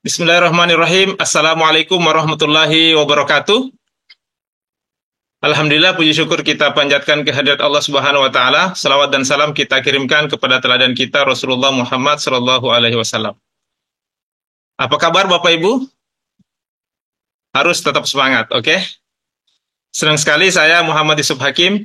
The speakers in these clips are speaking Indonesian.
Bismillahirrahmanirrahim. Assalamualaikum warahmatullahi wabarakatuh. Alhamdulillah, puji syukur kita panjatkan kehadirat Allah Subhanahu wa taala. Salawat dan salam kita kirimkan kepada teladan kita Rasulullah Muhammad sallallahu alaihi wasallam. Apa kabar Bapak Ibu? Harus tetap semangat, oke? Senang sekali saya Muhammad Yusuf Hakim.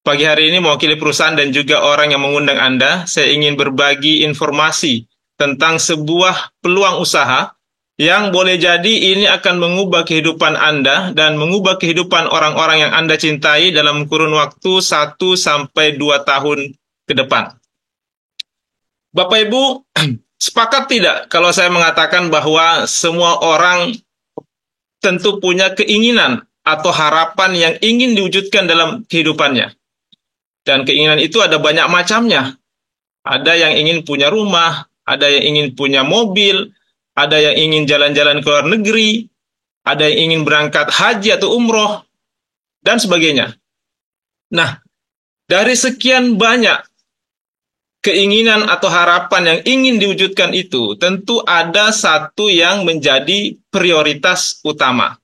Pagi hari ini mewakili perusahaan dan juga orang yang mengundang Anda, saya ingin berbagi informasi tentang sebuah peluang usaha yang boleh jadi ini akan mengubah kehidupan Anda dan mengubah kehidupan orang-orang yang Anda cintai dalam kurun waktu 1 sampai 2 tahun ke depan. Bapak Ibu, sepakat tidak kalau saya mengatakan bahwa semua orang tentu punya keinginan atau harapan yang ingin diwujudkan dalam kehidupannya. Dan keinginan itu ada banyak macamnya. Ada yang ingin punya rumah, ada yang ingin punya mobil, ada yang ingin jalan-jalan ke luar negeri, ada yang ingin berangkat haji atau umroh, dan sebagainya. Nah, dari sekian banyak keinginan atau harapan yang ingin diwujudkan itu, tentu ada satu yang menjadi prioritas utama.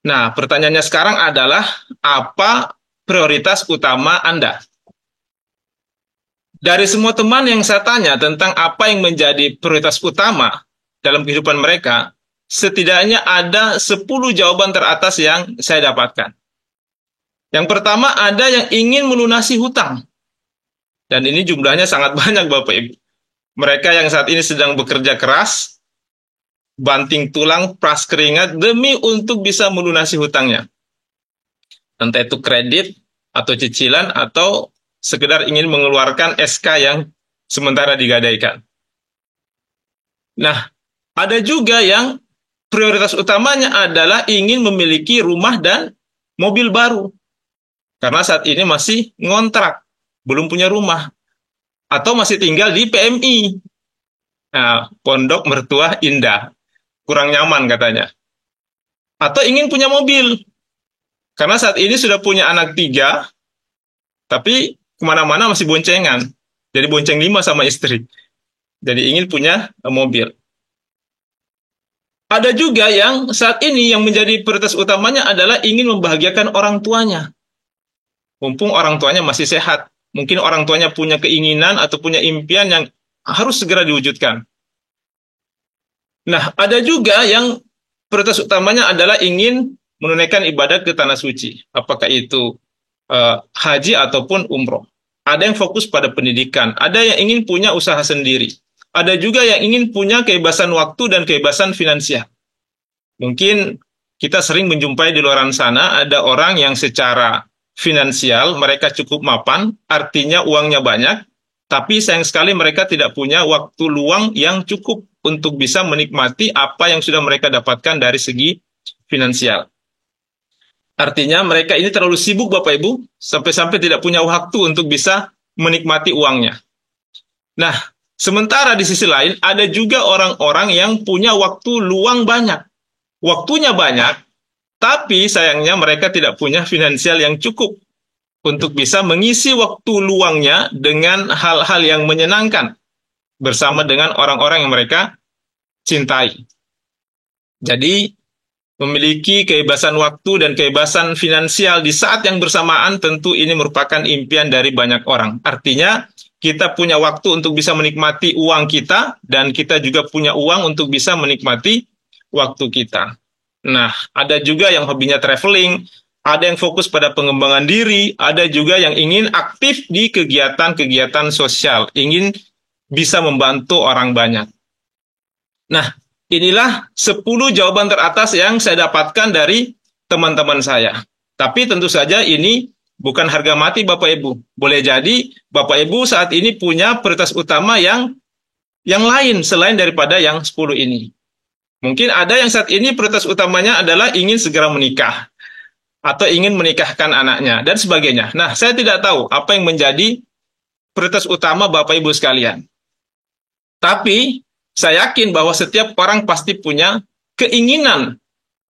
Nah, pertanyaannya sekarang adalah, apa prioritas utama Anda? Dari semua teman yang saya tanya tentang apa yang menjadi prioritas utama dalam kehidupan mereka, setidaknya ada 10 jawaban teratas yang saya dapatkan. Yang pertama, ada yang ingin melunasi hutang. Dan ini jumlahnya sangat banyak Bapak Ibu. Mereka yang saat ini sedang bekerja keras, banting tulang, peras keringat, demi untuk bisa melunasi hutangnya. Entah itu kredit, atau cicilan, atau sekedar ingin mengeluarkan SK yang sementara digadaikan. Nah, ada juga yang prioritas utamanya adalah ingin memiliki rumah dan mobil baru. Karena saat ini masih ngontrak, belum punya rumah. Atau masih tinggal di PMI. Nah, Pondok Mertua Indah. Kurang nyaman katanya. Atau ingin punya mobil. Karena saat ini sudah punya anak 3, tapi kemana-mana masih boncengan. Jadi bonceng 5 sama istri. Jadi ingin punya mobil. Ada juga yang saat ini yang menjadi prioritas utamanya adalah ingin membahagiakan orang tuanya. Mumpung orang tuanya masih sehat. Mungkin orang tuanya punya keinginan atau punya impian yang harus segera diwujudkan. Nah, ada juga yang prioritas utamanya adalah ingin menunaikan ibadah ke tanah suci. Apakah itu haji ataupun umroh. Ada yang fokus pada pendidikan. Ada yang ingin punya usaha sendiri. Ada juga yang ingin punya kebebasan waktu dan kebebasan finansial. Mungkin kita sering menjumpai di luar sana ada orang yang secara finansial mereka cukup mapan, artinya uangnya banyak, tapi sayang sekali mereka tidak punya waktu luang yang cukup untuk bisa menikmati apa yang sudah mereka dapatkan dari segi finansial. Artinya mereka ini terlalu sibuk Bapak Ibu, sampai-sampai tidak punya waktu untuk bisa menikmati uangnya. Nah, sementara di sisi lain, ada juga orang-orang yang punya waktu luang banyak. Waktunya banyak, tapi sayangnya mereka tidak punya finansial yang cukup untuk bisa mengisi waktu luangnya dengan hal-hal yang menyenangkan bersama dengan orang-orang yang mereka cintai. Jadi, memiliki kebebasan waktu dan kebebasan finansial di saat yang bersamaan tentu ini merupakan impian dari banyak orang. Artinya, kita punya waktu untuk bisa menikmati uang kita, dan kita juga punya uang untuk bisa menikmati waktu kita. Nah, ada juga yang hobinya traveling, ada yang fokus pada pengembangan diri, ada juga yang ingin aktif di kegiatan-kegiatan sosial, ingin bisa membantu orang banyak. Nah, inilah 10 jawaban teratas yang saya dapatkan dari teman-teman saya. Tapi tentu saja ini bukan harga mati Bapak Ibu. Boleh jadi Bapak Ibu saat ini punya prioritas utama yang lain selain daripada yang 10 ini. Mungkin ada yang saat ini prioritas utamanya adalah ingin segera menikah. Atau ingin menikahkan anaknya, dan sebagainya. Nah, saya tidak tahu apa yang menjadi prioritas utama Bapak Ibu sekalian. Tapi, saya yakin bahwa setiap orang pasti punya keinginan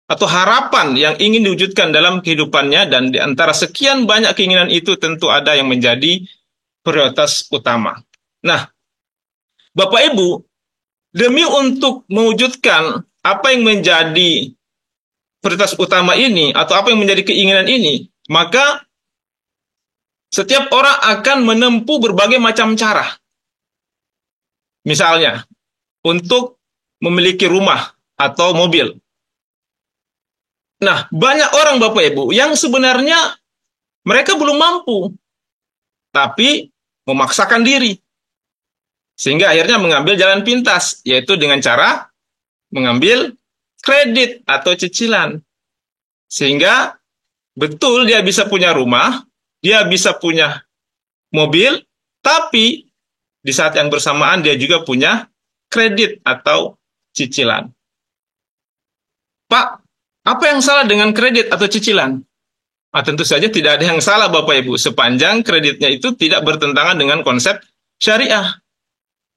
atau harapan yang ingin diwujudkan dalam kehidupannya, dan di antara sekian banyak keinginan itu tentu ada yang menjadi prioritas utama. Nah, Bapak Ibu, Demi untuk mewujudkan apa yang menjadi prioritas utama ini, atau apa yang menjadi keinginan ini, maka setiap orang akan menempuh berbagai macam cara. Misalnya, untuk memiliki rumah atau mobil. Nah, banyak orang Bapak Ibu yang sebenarnya mereka belum mampu, tapi memaksakan diri. Sehingga akhirnya mengambil jalan pintas, yaitu dengan cara mengambil kredit atau cicilan. Sehingga betul dia bisa punya rumah, dia bisa punya mobil, tapi di saat yang bersamaan dia juga punya kredit atau cicilan. Pak, apa yang salah dengan kredit atau cicilan? Tentu saja tidak ada yang salah Bapak Ibu, sepanjang kreditnya itu tidak bertentangan dengan konsep syariah.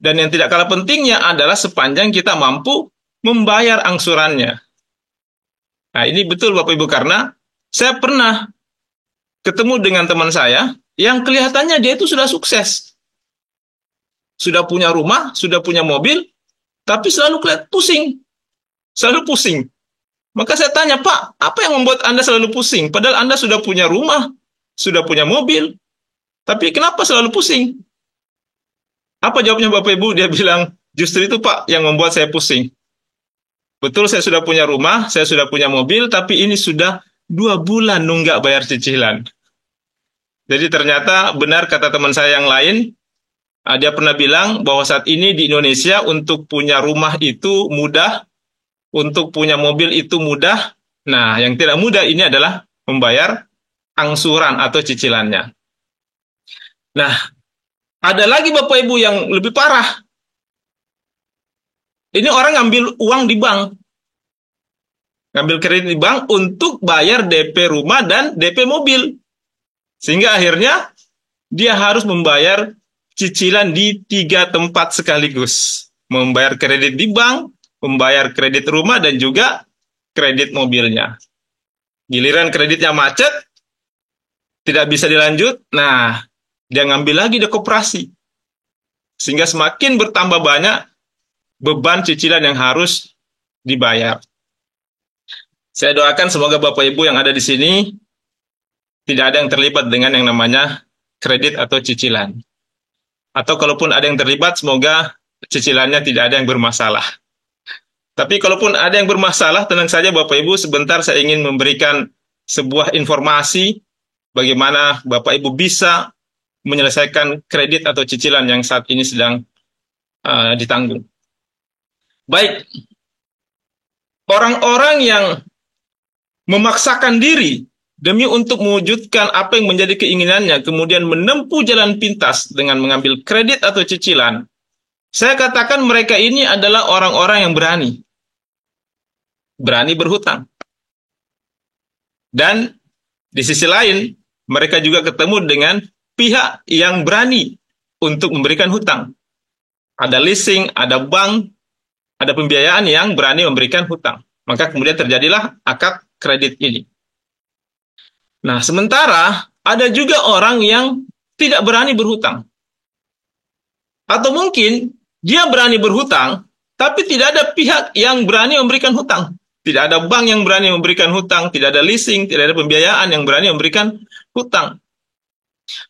Dan yang tidak kalah pentingnya adalah sepanjang kita mampu membayar angsurannya. Nah, ini betul Bapak Ibu, karena saya pernah ketemu dengan teman saya yang kelihatannya dia itu sudah sukses. Sudah punya rumah, sudah punya mobil, tapi selalu kelihatan pusing. Selalu pusing. Maka saya tanya, Pak, apa yang membuat Anda selalu pusing? Padahal Anda sudah punya rumah, sudah punya mobil, tapi kenapa selalu pusing? Apa jawabnya Bapak Ibu? Dia bilang, justru itu Pak yang membuat saya pusing. Betul, saya sudah punya rumah, saya sudah punya mobil, tapi ini sudah 2 bulan nunggak bayar cicilan. Jadi ternyata benar kata teman saya yang lain, dia pernah bilang bahwa saat ini di Indonesia untuk punya rumah itu mudah, untuk punya mobil itu mudah. Nah, yang tidak mudah ini adalah membayar angsuran atau cicilannya. Nah, ada lagi Bapak Ibu yang lebih parah. Ini orang ngambil uang di bank. Ngambil kredit di bank untuk bayar DP rumah dan DP mobil. Sehingga akhirnya dia harus membayar cicilan di 3 tempat sekaligus. Membayar kredit di bank, membayar kredit rumah, dan juga kredit mobilnya. Giliran kreditnya macet, tidak bisa dilanjut, nah, dia ngambil lagi di koperasi. Sehingga semakin bertambah banyak beban cicilan yang harus dibayar. Saya doakan semoga Bapak Ibu yang ada di sini tidak ada yang terlibat dengan yang namanya kredit atau cicilan. Atau kalaupun ada yang terlibat, semoga cicilannya tidak ada yang bermasalah. Tapi kalaupun ada yang bermasalah, tenang saja Bapak Ibu, sebentar saya ingin memberikan sebuah informasi bagaimana Bapak Ibu bisa menyelesaikan kredit atau cicilan yang saat ini sedang ditanggung. Baik, orang-orang yang memaksakan diri demi untuk mewujudkan apa yang menjadi keinginannya, kemudian menempuh jalan pintas dengan mengambil kredit atau cicilan, saya katakan mereka ini adalah orang-orang yang berani berhutang. Dan di sisi lain, mereka juga ketemu dengan pihak yang berani untuk memberikan hutang. Ada leasing, ada bank, ada pembiayaan yang berani memberikan hutang. Maka kemudian terjadilah akad kredit ini. Nah, sementara ada juga orang yang tidak berani berhutang. Atau mungkin dia berani berhutang, tapi tidak ada pihak yang berani memberikan hutang. Tidak ada bank yang berani memberikan hutang, tidak ada leasing, tidak ada pembiayaan yang berani memberikan hutang.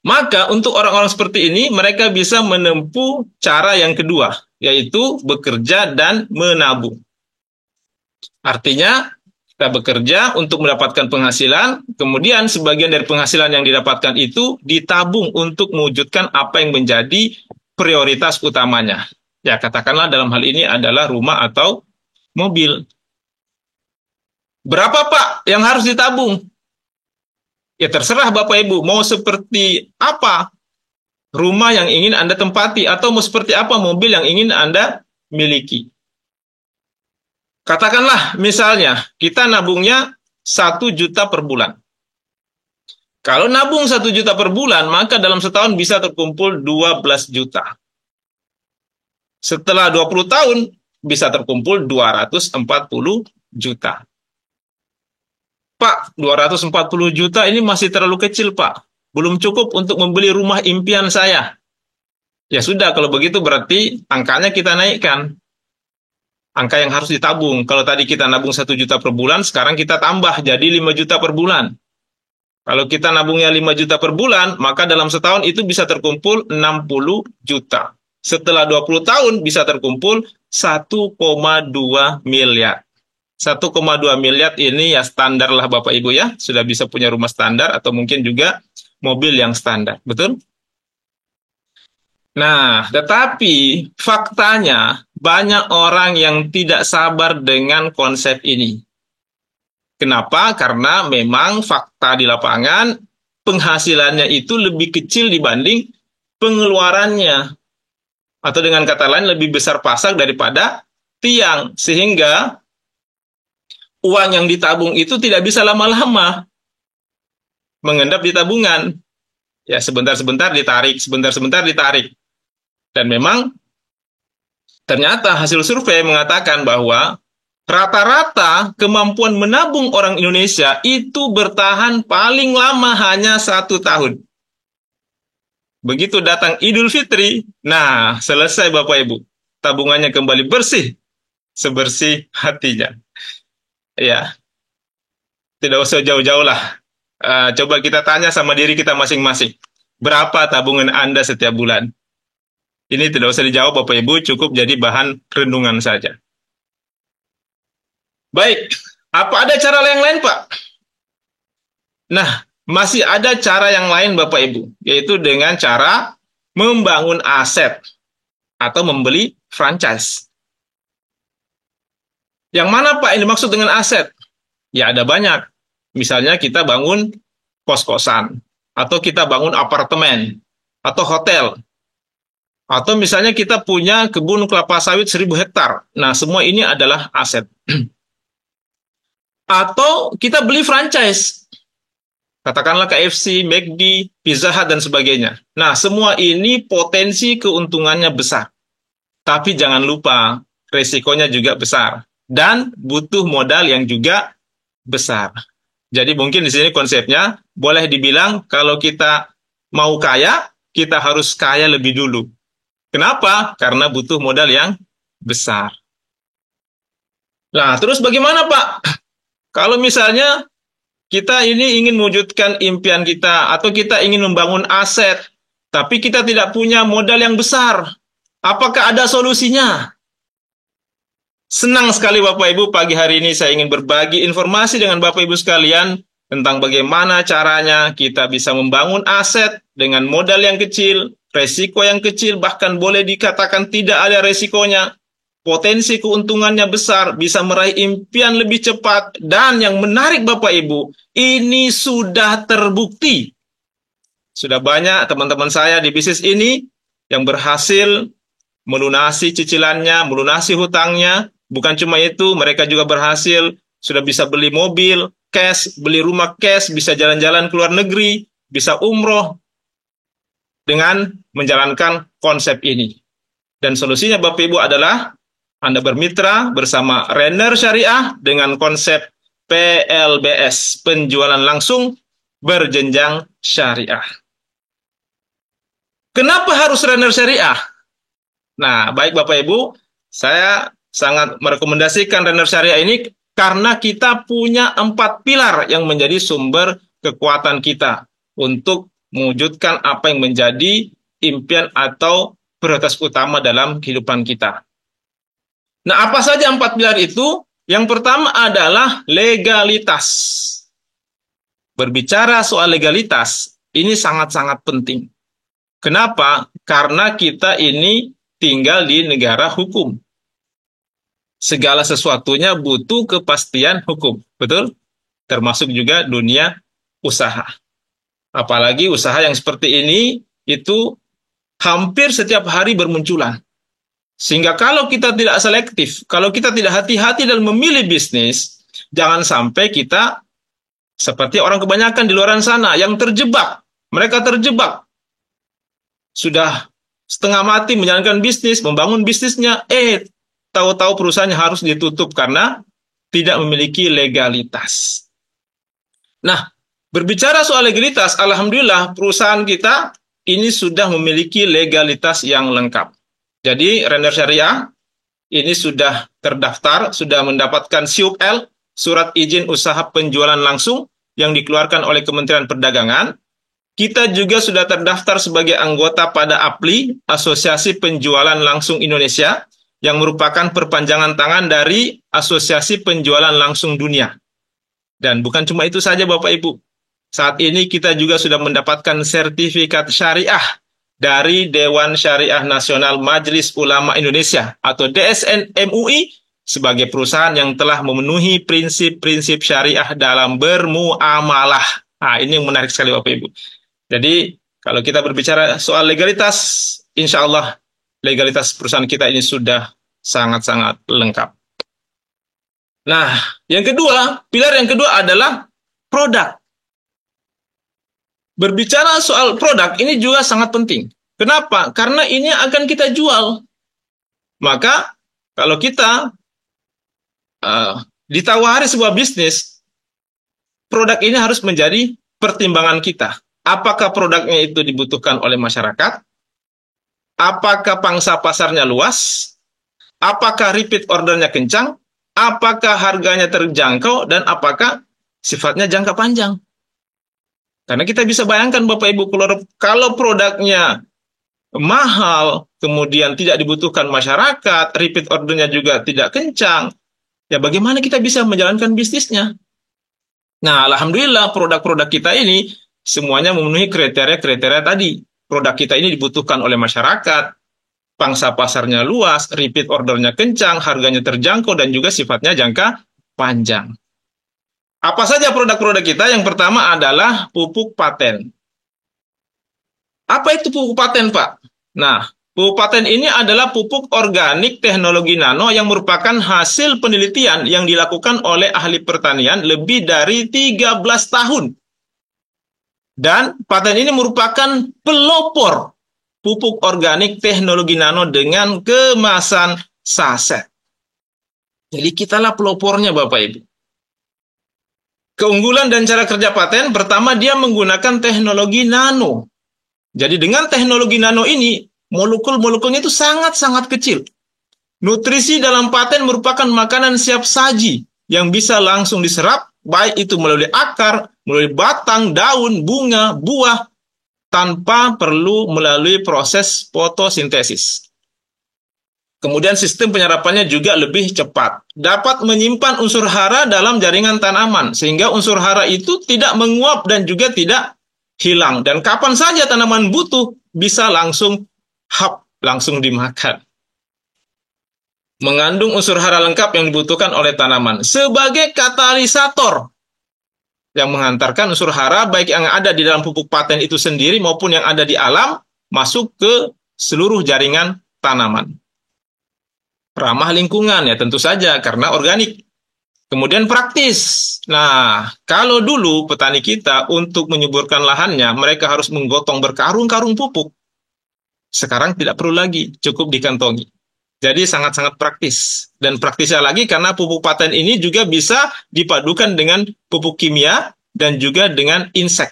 Maka untuk orang-orang seperti ini, mereka bisa menempuh cara yang kedua, yaitu bekerja dan menabung. Artinya, kita bekerja untuk mendapatkan penghasilan, kemudian sebagian dari penghasilan yang didapatkan itu ditabung untuk mewujudkan apa yang menjadi prioritas utamanya. Ya, katakanlah dalam hal ini adalah rumah atau mobil. Berapa Pak yang harus ditabung? Ya terserah Bapak Ibu, mau seperti apa rumah yang ingin Anda tempati, atau mau seperti apa mobil yang ingin Anda miliki. Katakanlah misalnya kita nabungnya 1 juta per bulan. Kalau nabung 1 juta per bulan, maka dalam setahun bisa terkumpul 12 juta. Setelah 20 tahun, bisa terkumpul 240 juta. Pak, 240 juta ini masih terlalu kecil, Pak. Belum cukup untuk membeli rumah impian saya. Ya sudah, kalau begitu berarti angkanya kita naikkan. angka yang harus ditabung. Kalau tadi kita nabung 1 juta per bulan, sekarang kita tambah jadi 5 juta per bulan. Kalau kita nabungnya 5 juta per bulan, maka dalam setahun itu bisa terkumpul 60 juta. Setelah 20 tahun bisa terkumpul 1,2 miliar. 1,2 miliar ini ya standar lah Bapak Ibu ya. Sudah bisa punya rumah standar atau mungkin juga mobil yang standar. Betul? Nah, tetapi faktanya banyak orang yang tidak sabar dengan konsep ini. Kenapa? Karena memang fakta di lapangan penghasilannya itu lebih kecil dibanding pengeluarannya. Atau dengan kata lain lebih besar pasak daripada tiang. Sehingga uang yang ditabung itu tidak bisa lama-lama mengendap di tabungan. Ya, sebentar-sebentar ditarik, sebentar-sebentar ditarik. Dan memang ternyata hasil survei mengatakan bahwa rata-rata kemampuan menabung orang Indonesia itu bertahan paling lama hanya 1 tahun. Begitu datang Idul Fitri, nah selesai Bapak Ibu. Tabungannya kembali bersih, sebersih hatinya. Ya, tidak usah jauh-jauh lah. Coba kita tanya sama diri kita masing-masing. Berapa tabungan Anda setiap bulan? Ini tidak usah dijawab Bapak Ibu, cukup jadi bahan renungan saja. Baik, apa ada cara yang lain Pak? Nah, masih ada cara yang lain Bapak Ibu, yaitu dengan cara membangun aset atau membeli franchise. Yang mana Pak yang dimaksud dengan aset? Ya ada banyak. Misalnya kita bangun kos-kosan, atau kita bangun apartemen, atau hotel. Atau misalnya kita punya kebun kelapa sawit 1.000 hektar. Nah, semua ini adalah aset. Atau kita beli franchise. Katakanlah KFC, McD, Pizza Hut, dan sebagainya. Nah, semua ini potensi keuntungannya besar. Tapi jangan lupa, resikonya juga besar. Dan butuh modal yang juga besar. Jadi mungkin di sini konsepnya, boleh dibilang kalau kita mau kaya, kita harus kaya lebih dulu. Kenapa? Karena butuh modal yang besar. Nah, terus bagaimana Pak? Kalau misalnya kita ini ingin mewujudkan impian kita, atau kita ingin membangun aset, tapi kita tidak punya modal yang besar, apakah ada solusinya? Senang sekali Bapak Ibu, pagi hari ini saya ingin berbagi informasi dengan Bapak Ibu sekalian tentang bagaimana caranya kita bisa membangun aset dengan modal yang kecil, resiko yang kecil, bahkan boleh dikatakan tidak ada resikonya. Potensi keuntungannya besar, bisa meraih impian lebih cepat, dan yang menarik Bapak Ibu, ini sudah terbukti. Sudah banyak teman-teman saya di bisnis ini yang berhasil melunasi cicilannya, melunasi hutangnya. Bukan cuma itu, mereka juga berhasil, sudah bisa beli mobil, cash, beli rumah cash, bisa jalan-jalan ke luar negeri, bisa umroh, dengan menjalankan konsep ini. Dan solusinya Bapak Ibu adalah Anda bermitra bersama Renner Syariah dengan konsep PLBS, penjualan langsung berjenjang syariah. Kenapa harus Renner Syariah? Nah, baik Bapak Ibu, saya sangat merekomendasikan Renner Syariah ini karena kita punya 4 pilar yang menjadi sumber kekuatan kita untuk mewujudkan apa yang menjadi impian atau prioritas utama dalam kehidupan kita. Nah, apa saja 4 pilar itu? Yang pertama adalah legalitas. Berbicara soal legalitas, ini sangat-sangat penting. Kenapa? Karena kita ini tinggal di negara hukum. Segala sesuatunya butuh kepastian hukum, betul? Termasuk juga dunia usaha. Apalagi usaha yang seperti ini, itu hampir setiap hari bermunculan. Sehingga kalau kita tidak selektif, kalau kita tidak hati-hati dalam memilih bisnis, jangan sampai kita seperti orang kebanyakan di luar sana yang terjebak. Mereka terjebak. Sudah setengah mati menjalankan bisnis, membangun bisnisnya, tahu-tahu perusahaannya harus ditutup karena tidak memiliki legalitas. Nah, berbicara soal legalitas, alhamdulillah perusahaan kita ini sudah memiliki legalitas yang lengkap. Jadi, Renner Syariah ini sudah terdaftar, sudah mendapatkan SIUP-L, Surat Izin Usaha Penjualan Langsung, yang dikeluarkan oleh Kementerian Perdagangan. Kita juga sudah terdaftar sebagai anggota pada APLI, Asosiasi Penjualan Langsung Indonesia, yang merupakan perpanjangan tangan dari Asosiasi Penjualan Langsung Dunia. Dan bukan cuma itu saja Bapak Ibu. Saat ini kita juga sudah mendapatkan sertifikat syariah dari Dewan Syariah Nasional Majelis Ulama Indonesia atau DSN MUI sebagai perusahaan yang telah memenuhi prinsip-prinsip syariah dalam bermuamalah. Nah, ini yang menarik sekali Bapak Ibu. Jadi, kalau kita berbicara soal legalitas, insya Allah legalitas perusahaan kita ini sudah sangat-sangat lengkap. Nah, yang kedua, pilar yang kedua adalah produk. Berbicara soal produk ini juga sangat penting. Kenapa? Karena ini akan kita jual. Maka, kalau kita ditawari sebuah bisnis, produk ini harus menjadi pertimbangan kita. Apakah produknya itu dibutuhkan oleh masyarakat? Apakah pangsa pasarnya luas? Apakah repeat ordernya kencang? Apakah harganya terjangkau? Dan apakah sifatnya jangka panjang? Karena kita bisa bayangkan Bapak Ibu, kalau produknya mahal, kemudian tidak dibutuhkan masyarakat, repeat ordernya juga tidak kencang, ya bagaimana kita bisa menjalankan bisnisnya? Nah, alhamdulillah produk-produk kita ini semuanya memenuhi kriteria-kriteria tadi. Produk kita ini dibutuhkan oleh masyarakat, pangsa pasarnya luas, repeat ordernya kencang, harganya terjangkau, dan juga sifatnya jangka panjang. Apa saja produk-produk kita? Yang pertama adalah pupuk paten. Apa itu pupuk paten, Pak? Nah, pupuk paten ini adalah pupuk organik teknologi nano yang merupakan hasil penelitian yang dilakukan oleh ahli pertanian lebih dari 13 tahun. Dan paten ini merupakan pelopor pupuk organik teknologi nano dengan kemasan saset. Jadi kitalah pelopornya Bapak Ibu. Keunggulan dan cara kerja paten, pertama dia menggunakan teknologi nano. Jadi dengan teknologi nano ini, molekul-molekulnya itu sangat-sangat kecil. Nutrisi dalam paten merupakan makanan siap saji yang bisa langsung diserap, baik itu melalui akar, melalui batang, daun, bunga, buah, tanpa perlu melalui proses fotosintesis. Kemudian sistem penyerapannya juga lebih cepat. Dapat menyimpan unsur hara dalam jaringan tanaman, sehingga unsur hara itu tidak menguap dan juga tidak hilang. Dan kapan saja tanaman butuh, bisa langsung langsung dimakan. Mengandung unsur hara lengkap yang dibutuhkan oleh tanaman. Sebagai katalisator yang mengantarkan unsur hara, baik yang ada di dalam pupuk paten itu sendiri maupun yang ada di alam, masuk ke seluruh jaringan tanaman. Ramah lingkungan ya tentu saja karena organik. Kemudian praktis. Nah, kalau dulu petani kita untuk menyuburkan lahannya, mereka harus menggotong berkarung-karung pupuk. Sekarang tidak perlu lagi, cukup dikantongi. Jadi sangat-sangat praktis. Dan praktisnya lagi karena pupuk paten ini juga bisa dipadukan dengan pupuk kimia dan juga dengan insek.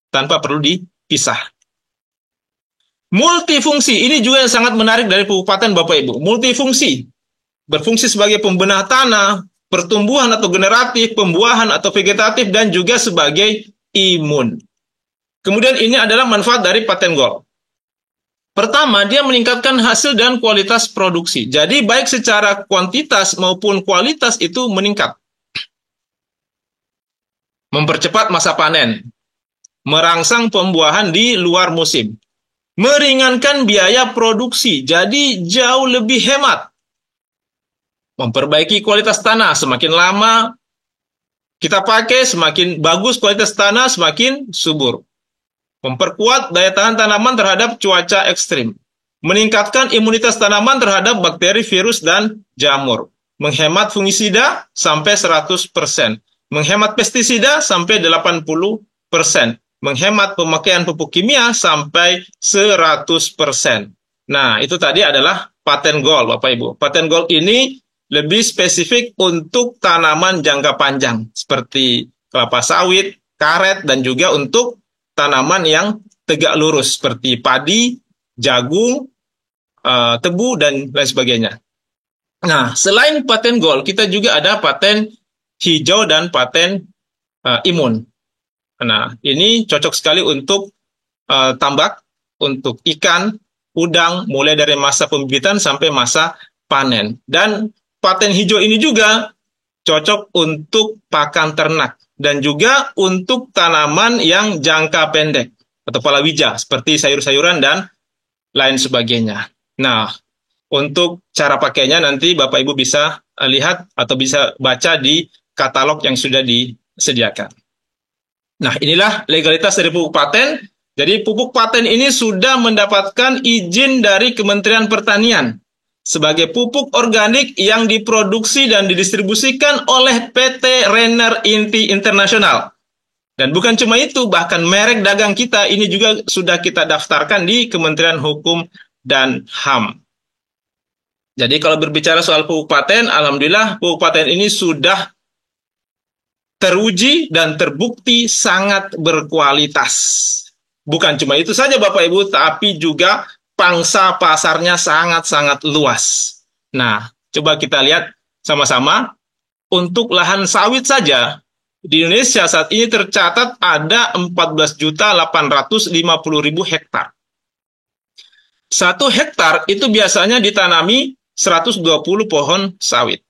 Tanpa perlu dipisah. Multifungsi, ini juga yang sangat menarik dari pupuk paten Bapak Ibu. Multifungsi, berfungsi sebagai pembenah tanah, pertumbuhan atau generatif, pembuahan atau vegetatif, dan juga sebagai imun. Kemudian ini adalah manfaat dari paten gold. Pertama, dia meningkatkan hasil dan kualitas produksi. Jadi baik secara kuantitas maupun kualitas itu meningkat. Mempercepat masa panen. Merangsang pembuahan di luar musim. Meringankan biaya produksi, jadi jauh lebih hemat. Memperbaiki kualitas tanah, semakin lama kita pakai, semakin bagus kualitas tanah, semakin subur. Memperkuat daya tahan tanaman terhadap cuaca ekstrim. Meningkatkan imunitas tanaman terhadap bakteri, virus, dan jamur. Menghemat fungisida sampai 100%. Menghemat pestisida sampai 80%. Menghemat pemakaian pupuk kimia sampai 100%. Nah, itu tadi adalah paten gold, Bapak Ibu. Paten gold ini lebih spesifik untuk tanaman jangka panjang, seperti kelapa sawit, karet, dan juga untuk tanaman yang tegak lurus, seperti padi, jagung, tebu, dan lain sebagainya. Nah, selain paten gold, kita juga ada paten hijau dan paten imun. Nah, ini cocok sekali untuk tambak, untuk ikan, udang, mulai dari masa pembibitan sampai masa panen. Dan paten hijau ini juga cocok untuk pakan ternak dan juga untuk tanaman yang jangka pendek atau palawija seperti sayur-sayuran dan lain sebagainya. Nah, untuk cara pakainya nanti Bapak Ibu bisa lihat atau bisa baca di katalog yang sudah disediakan. Nah, inilah legalitas dari pupuk paten. Jadi pupuk paten ini sudah mendapatkan izin dari Kementerian Pertanian sebagai pupuk organik yang diproduksi dan didistribusikan oleh PT Renner Inti Internasional. Dan bukan cuma itu, bahkan merek dagang kita ini juga sudah kita daftarkan di Kementerian Hukum dan HAM. Jadi kalau berbicara soal pupuk paten, alhamdulillah pupuk paten ini sudah teruji dan terbukti sangat berkualitas. Bukan cuma itu saja Bapak Ibu, tapi juga pangsa pasarnya sangat-sangat luas. Nah, coba kita lihat sama-sama. Untuk lahan sawit saja, di Indonesia saat ini tercatat ada 14.850.000 hektar. 1 hektar itu biasanya ditanami 120 pohon sawit.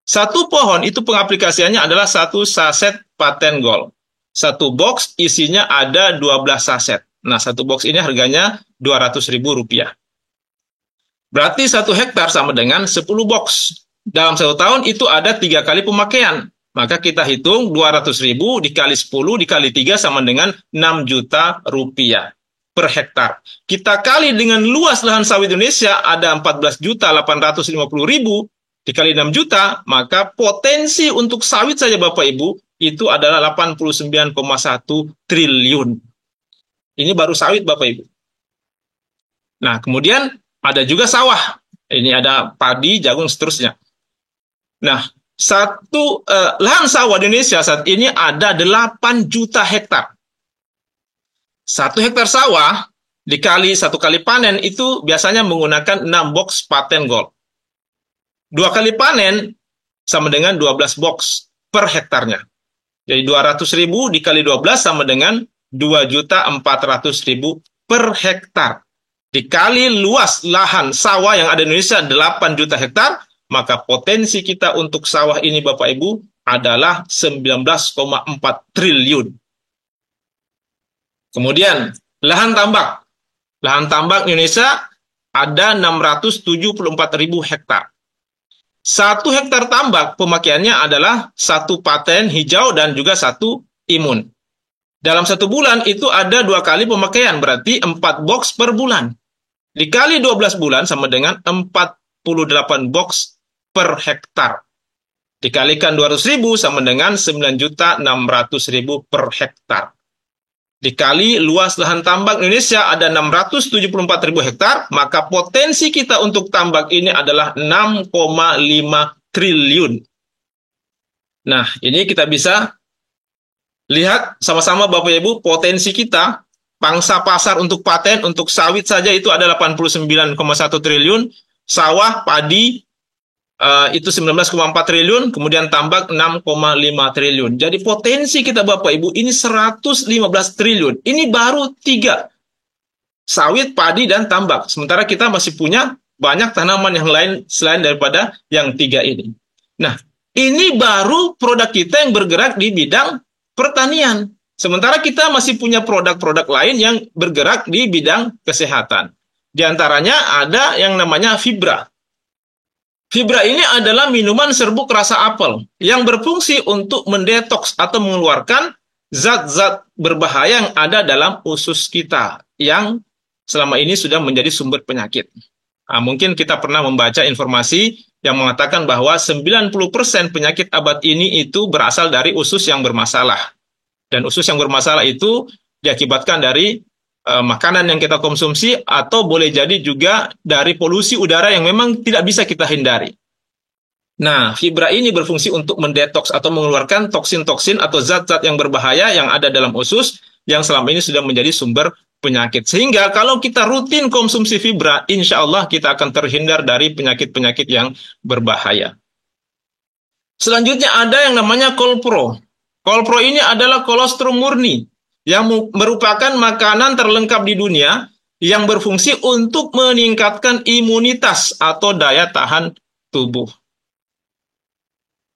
1 pohon itu pengaplikasiannya adalah 1 saset paten gold. 1 box isinya ada 12 saset. Nah, 1 box ini harganya Rp200.000. Berarti 1 hektar sama dengan 10 box. Dalam 1 tahun itu ada 3 kali pemakaian. Maka kita hitung 200.000 dikali 10 dikali 3 sama dengan 6 juta rupiah per hektar. Kita kali dengan luas lahan sawit Indonesia ada 14.850.000 dikali 6 juta, maka potensi untuk sawit saja Bapak Ibu itu adalah 89,1 triliun. Ini baru sawit Bapak Ibu. Nah, kemudian ada juga sawah. Ini ada padi, jagung, seterusnya. Nah, lahan sawah di Indonesia saat ini ada 8 juta hektar. 1 hektar sawah dikali 1 kali panen itu biasanya menggunakan 6 box paten gold. 2 kali panen sama dengan 12 box per hektarnya. Jadi 200.000 dikali 12 sama dengan 2.400.000 per hektar. Dikali luas lahan sawah yang ada di Indonesia 8 juta hektar, maka potensi kita untuk sawah ini Bapak Ibu adalah 19,4 triliun. Kemudian lahan tambak. Lahan tambak Indonesia ada 674.000 hektar. 1 hektar tambak pemakaiannya adalah 1 paten hijau dan juga 1 imun. Dalam 1 bulan itu ada 2 kali pemakaian, berarti 4 box per bulan. Dikali 12 bulan sama dengan 48 box per hektar. Dikalikan 200.000 sama dengan 9.600.000 per hektar. Dikali luas lahan tambak Indonesia ada 674.000 hektar, maka potensi kita untuk tambak ini adalah 6,5 triliun. Nah, ini kita bisa lihat sama-sama Bapak Ibu, potensi kita, pangsa pasar untuk paten, untuk sawit saja itu ada 89,1 triliun, sawah, padi, itu 19,4 triliun, kemudian tambak 6,5 triliun. Jadi potensi kita Bapak Ibu ini 115 triliun. Ini baru 3. Sawit, padi, dan tambak. Sementara kita masih punya banyak tanaman yang lain selain daripada yang 3 ini. Nah, ini baru produk kita yang bergerak di bidang pertanian. Sementara kita masih punya produk-produk lain yang bergerak di bidang kesehatan. Di antaranya ada yang namanya fibra. Fibra ini adalah minuman serbuk rasa apel yang berfungsi untuk mendetoks atau mengeluarkan zat-zat berbahaya yang ada dalam usus kita yang selama ini sudah menjadi sumber penyakit. Nah, mungkin kita pernah membaca informasi yang mengatakan bahwa 90% penyakit abad ini itu berasal dari usus yang bermasalah. Dan usus yang bermasalah itu diakibatkan dari makanan yang kita konsumsi atau boleh jadi juga dari polusi udara yang memang tidak bisa kita hindari. Nah, fibra ini berfungsi untuk mendetoks atau mengeluarkan toksin-toksin atau zat-zat yang berbahaya yang ada dalam usus yang selama ini sudah menjadi sumber penyakit. Sehingga kalau kita rutin konsumsi fibra, insya Allah kita akan terhindar dari penyakit-penyakit yang berbahaya. Selanjutnya ada yang namanya kolpro. Kolpro ini adalah kolostrum murni yang merupakan makanan terlengkap di dunia yang berfungsi untuk meningkatkan imunitas atau daya tahan tubuh.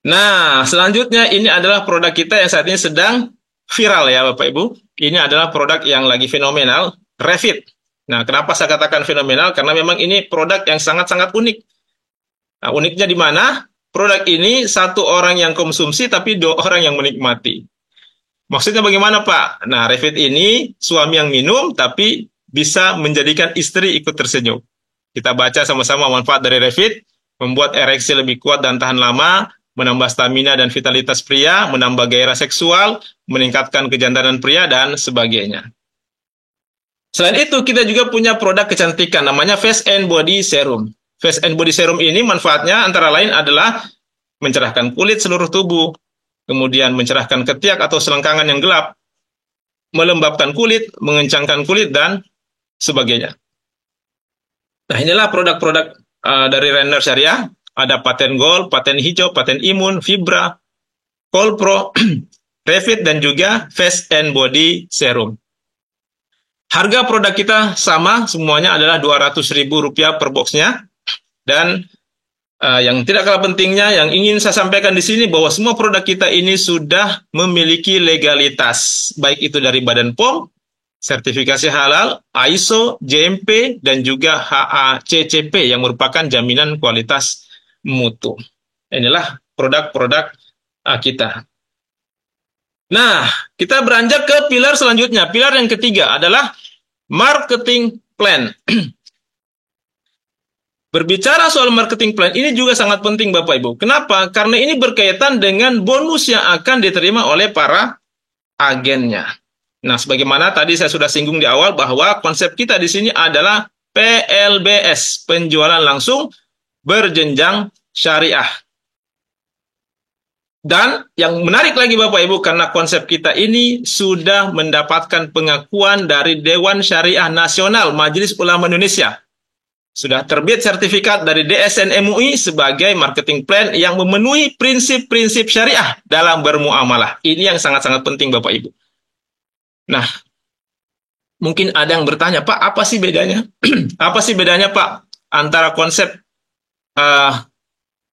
Nah, selanjutnya ini adalah produk kita yang saat ini sedang viral ya Bapak Ibu. Ini adalah produk yang lagi fenomenal, Revit. Nah, kenapa saya katakan fenomenal? Karena memang ini produk yang sangat-sangat unik. Nah, uniknya di mana? Produk ini satu orang yang konsumsi tapi dua orang yang menikmati. Maksudnya bagaimana Pak? Nah, Revit ini suami yang minum tapi bisa menjadikan istri ikut tersenyum. Kita baca sama-sama manfaat dari Revit, membuat ereksi lebih kuat dan tahan lama, menambah stamina dan vitalitas pria, menambah gairah seksual, meningkatkan kejantanan pria, dan sebagainya. Selain itu, kita juga punya produk kecantikan, namanya Face and Body Serum. Face and Body Serum ini manfaatnya antara lain adalah mencerahkan kulit seluruh tubuh, kemudian mencerahkan ketiak atau selengkangan yang gelap, melembabkan kulit, mengencangkan kulit, dan sebagainya. Nah, inilah produk-produk dari Renner Syariah. Ada paten gold, paten hijau, paten imun, fibra, kolpro, Revit, dan juga Face and Body Serum. Harga produk kita sama, semuanya adalah Rp200.000 per boxnya. Dan yang tidak kalah pentingnya, yang ingin saya sampaikan di sini bahwa semua produk kita ini sudah memiliki legalitas, baik itu dari Badan POM, sertifikasi halal, ISO, GMP, dan juga HACCP yang merupakan jaminan kualitas mutu. Inilah produk-produk kita. Nah, kita beranjak ke pilar selanjutnya. Pilar yang ketiga adalah marketing plan. Berbicara soal marketing plan, ini juga sangat penting Bapak Ibu. Kenapa? Karena ini berkaitan dengan bonus yang akan diterima oleh para agennya. Nah, sebagaimana tadi saya sudah singgung di awal bahwa konsep kita di sini adalah PLBS, penjualan langsung berjenjang syariah. Dan yang menarik lagi Bapak Ibu, karena konsep kita ini sudah mendapatkan pengakuan dari Dewan Syariah Nasional Majelis Ulama Indonesia. Sudah terbit sertifikat dari DSN MUI sebagai marketing plan yang memenuhi prinsip-prinsip syariah dalam bermuamalah. Ini yang sangat-sangat penting Bapak Ibu. Nah, mungkin ada yang bertanya, Pak, apa sih bedanya? Apa sih bedanya Pak antara konsep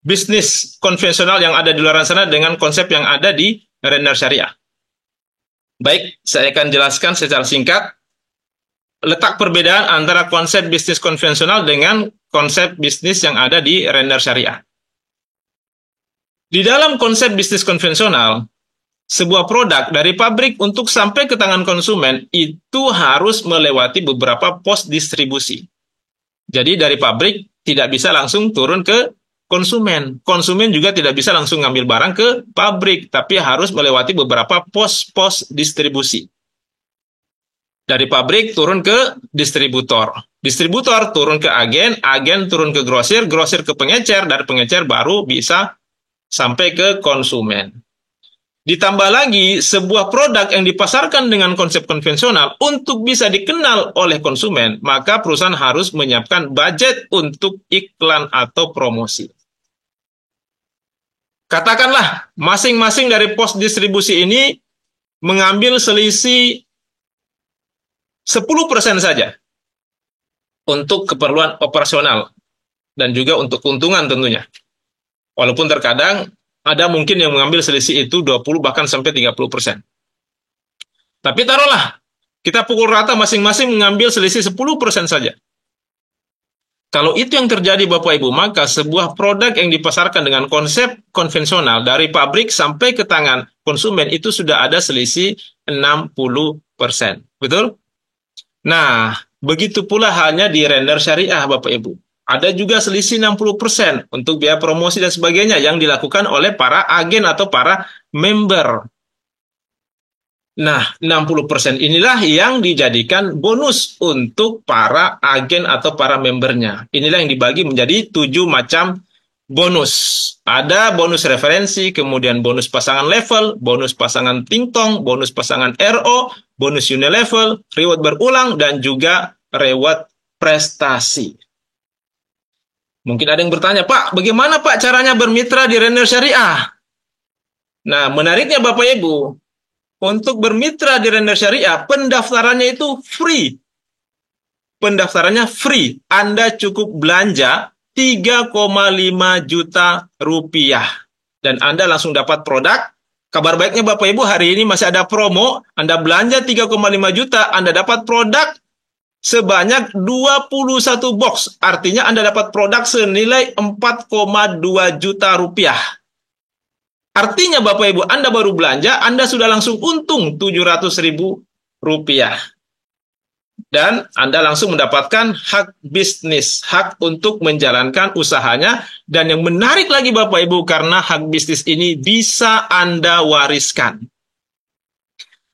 bisnis konvensional yang ada di luar sana dengan konsep yang ada di Renner Syariah? Baik, saya akan jelaskan secara singkat letak perbedaan antara konsep bisnis konvensional dengan konsep bisnis yang ada di Renner Syariah. Di dalam konsep bisnis konvensional, sebuah produk dari pabrik untuk sampai ke tangan konsumen itu harus melewati beberapa pos distribusi. Jadi dari pabrik tidak bisa langsung turun ke konsumen. Konsumen juga tidak bisa langsung ngambil barang ke pabrik, tapi harus melewati beberapa pos-pos distribusi. Dari pabrik turun ke distributor. Distributor turun ke agen, agen turun ke grosir, grosir ke pengecer, dari pengecer baru bisa sampai ke konsumen. Ditambah lagi, sebuah produk yang dipasarkan dengan konsep konvensional untuk bisa dikenal oleh konsumen, maka perusahaan harus menyiapkan budget untuk iklan atau promosi. Katakanlah, masing-masing dari pos distribusi ini mengambil selisih 10% saja untuk keperluan operasional dan juga untuk keuntungan tentunya. Walaupun terkadang ada mungkin yang mengambil selisih itu 20 bahkan sampai 30%. Tapi taruhlah, kita pukul rata masing-masing mengambil selisih 10% saja. Kalau itu yang terjadi Bapak Ibu, maka sebuah produk yang dipasarkan dengan konsep konvensional dari pabrik sampai ke tangan konsumen itu sudah ada selisih 60%. Betul? Nah, begitu pula halnya di Renner Syariah Bapak Ibu. Ada juga selisih 60% untuk biaya promosi dan sebagainya yang dilakukan oleh para agen atau para member. Nah, 60% inilah yang dijadikan bonus untuk para agen atau para membernya. Inilah yang dibagi menjadi 7 macam bonus. Ada bonus referensi, kemudian bonus pasangan level, bonus pasangan tingtong, bonus pasangan RO, bonus unilevel, reward berulang, dan juga reward prestasi. Mungkin ada yang bertanya, Pak, bagaimana Pak caranya bermitra di Render Syariah? Nah, menariknya Bapak Ibu, untuk bermitra di Render Syariah, pendaftarannya itu free. Pendaftarannya free. Anda cukup belanja 3,5 juta rupiah. Dan Anda langsung dapat produk. Kabar baiknya Bapak Ibu, hari ini masih ada promo. Anda belanja 3,5 juta, Anda dapat produk sebanyak 21 box. Artinya Anda dapat produk senilai 4,2 juta rupiah. Artinya Bapak Ibu, Anda baru belanja, Anda sudah langsung untung 700.000 rupiah. Dan Anda langsung mendapatkan hak bisnis, hak untuk menjalankan usahanya. Dan yang menarik lagi Bapak Ibu, karena hak bisnis ini bisa Anda wariskan.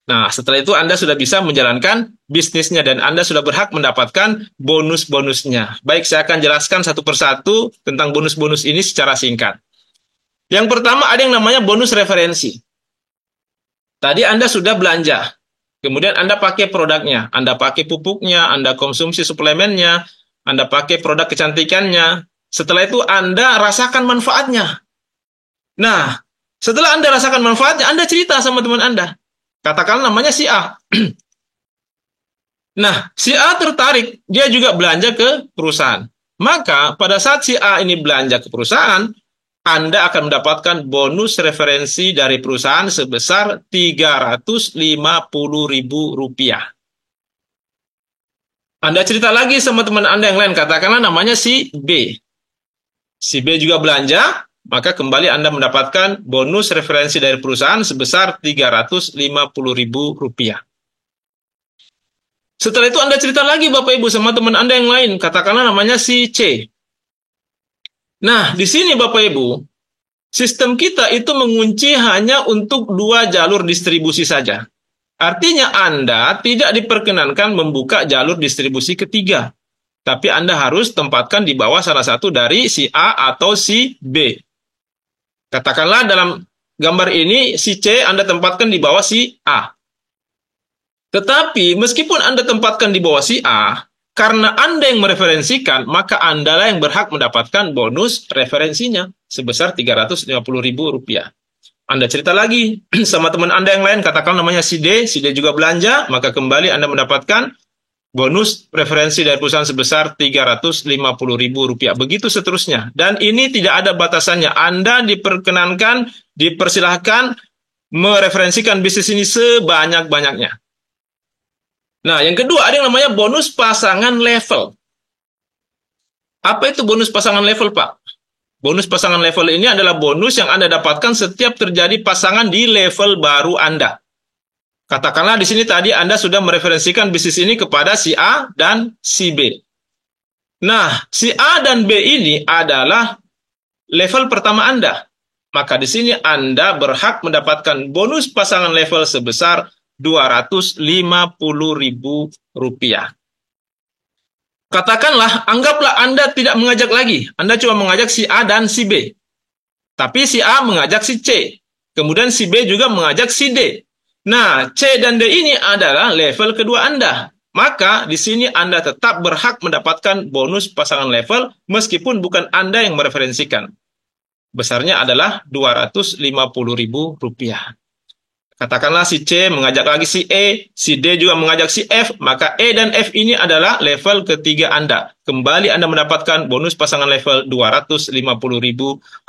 Nah, setelah itu Anda sudah bisa menjalankan bisnisnya dan Anda sudah berhak mendapatkan bonus-bonusnya. Baik, saya akan jelaskan satu persatu tentang bonus-bonus ini secara singkat. Yang pertama ada yang namanya bonus referensi. Tadi Anda sudah belanja, kemudian Anda pakai produknya, Anda pakai pupuknya, Anda konsumsi suplemennya, Anda pakai produk kecantikannya. Setelah itu Anda rasakan manfaatnya. Nah, setelah Anda rasakan manfaatnya, Anda cerita sama teman Anda. Katakan namanya si A. Nah, si A tertarik, dia juga belanja ke perusahaan. Maka pada saat si A ini belanja ke perusahaan, Anda akan mendapatkan bonus referensi dari perusahaan sebesar 350.000 rupiah. Anda cerita lagi sama teman Anda yang lain, katakanlah namanya si B. Si B juga belanja, maka kembali Anda mendapatkan bonus referensi dari perusahaan sebesar 350.000 rupiah. Setelah itu Anda cerita lagi Bapak Ibu sama teman Anda yang lain, katakanlah namanya si C. Nah, di sini Bapak Ibu, sistem kita itu mengunci hanya untuk 2 jalur distribusi saja. Artinya Anda tidak diperkenankan membuka jalur distribusi ketiga. Tapi Anda harus tempatkan di bawah salah satu dari si A atau si B. Katakanlah dalam gambar ini si C Anda tempatkan di bawah si A. Tetapi meskipun Anda tempatkan di bawah si A, karena Anda yang mereferensikan, maka Anda lah yang berhak mendapatkan bonus referensinya sebesar 350.000 rupiah. Anda cerita lagi sama teman Anda yang lain, katakan namanya si D juga belanja, maka kembali Anda mendapatkan bonus referensi dari perusahaan sebesar 350.000 rupiah. Begitu seterusnya. Dan ini tidak ada batasannya. Anda diperkenankan, dipersilahkan mereferensikan bisnis ini sebanyak-banyaknya. Nah, yang kedua ada yang namanya bonus pasangan level. Apa itu bonus pasangan level, Pak? Bonus pasangan level ini adalah bonus yang Anda dapatkan setiap terjadi pasangan di level baru Anda. Katakanlah di sini tadi Anda sudah mereferensikan bisnis ini kepada si A dan si B. Nah, si A dan B ini adalah level pertama Anda. Maka di sini Anda berhak mendapatkan bonus pasangan level sebesar 250.000 rupiah. Katakanlah, anggaplah Anda tidak mengajak lagi. Anda cuma mengajak si A dan si B. Tapi si A mengajak si C. Kemudian si B juga mengajak si D. Nah, C dan D ini adalah level kedua Anda. Maka di sini Anda tetap berhak mendapatkan bonus pasangan level meskipun bukan Anda yang mereferensikan. Besarnya adalah 250.000 rupiah. Katakanlah si C mengajak lagi si E, si D juga mengajak si F, maka E dan F ini adalah level ketiga Anda. Kembali Anda mendapatkan bonus pasangan level 250.000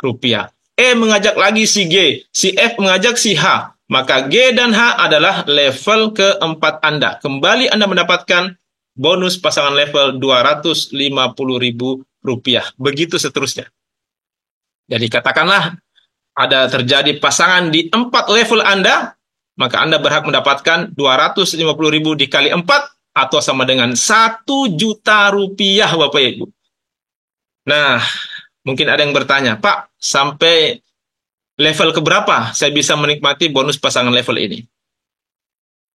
rupiah. E mengajak lagi si G, si F mengajak si H, maka G dan H adalah level keempat Anda. Kembali Anda mendapatkan bonus pasangan level 250.000 rupiah. Begitu seterusnya. Jadi katakanlah ada terjadi pasangan di 4 level Anda, maka Anda berhak mendapatkan 250.000 dikali 4 atau sama dengan 1 juta rupiah, Bapak Ibu. Nah, mungkin ada yang bertanya, Pak, sampai level keberapa saya bisa menikmati bonus pasangan level ini?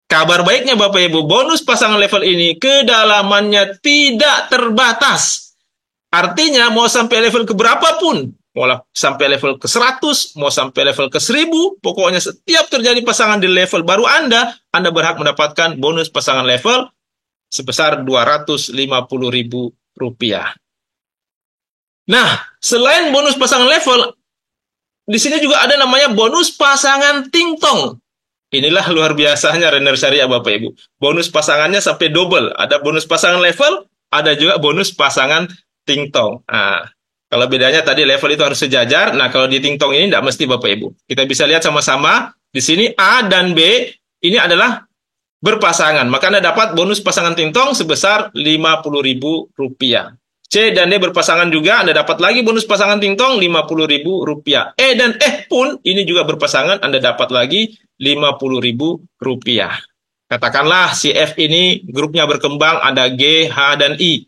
Kabar baiknya Bapak Ibu, bonus pasangan level ini kedalamannya tidak terbatas. Artinya mau sampai level keberapa pun, sampai level ke 100, mau sampai level ke 1000, pokoknya setiap terjadi pasangan di level baru Anda berhak mendapatkan bonus pasangan level sebesar Rp250.000. Nah, selain bonus pasangan level, di sini juga ada namanya bonus pasangan tingtong. Inilah luar biasanya render syariah Bapak Ibu. Bonus pasangannya sampai double. Ada bonus pasangan level, ada juga bonus pasangan tingtong. Nah, kalau bedanya tadi level itu harus sejajar. Nah, kalau di tingtong ini tidak mesti Bapak Ibu. Kita bisa lihat sama-sama. Di sini A dan B ini adalah berpasangan. Maka Anda dapat bonus pasangan tingtong sebesar Rp50.000. C dan D berpasangan juga, Anda dapat lagi bonus pasangan tingtong Rp50.000. E dan F pun ini juga berpasangan, Anda dapat lagi Rp50.000. Katakanlah si F ini grupnya berkembang, ada G, H, dan I.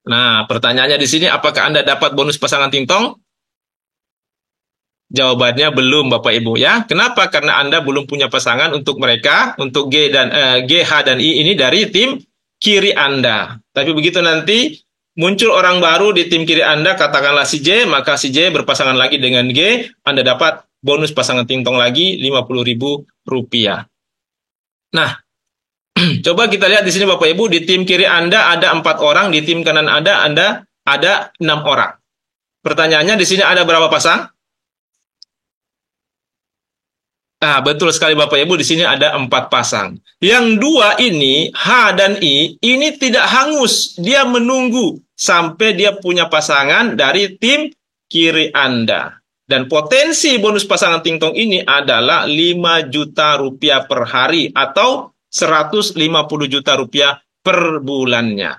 Nah, pertanyaannya di sini, apakah Anda dapat bonus pasangan tingtong? Jawabannya belum, Bapak Ibu ya. Kenapa? Karena Anda belum punya pasangan untuk mereka, untuk G, H, dan I ini dari tim kiri Anda. Tapi begitu nanti muncul orang baru di tim kiri Anda, katakanlah si J, maka si J berpasangan lagi dengan G, Anda dapat bonus pasangan tingtong lagi Rp50.000. Nah, coba kita lihat di sini Bapak Ibu, di tim kiri Anda ada 4 orang, di tim kanan Anda ada 6 orang. Pertanyaannya di sini ada berapa pasang? Nah, betul sekali Bapak Ibu, di sini ada 4 pasang. Yang 2 ini, H dan I, ini tidak hangus. Dia menunggu sampai dia punya pasangan dari tim kiri Anda. Dan potensi bonus pasangan tingtong ini adalah Rp5 juta per hari atau Rp150 juta per bulannya.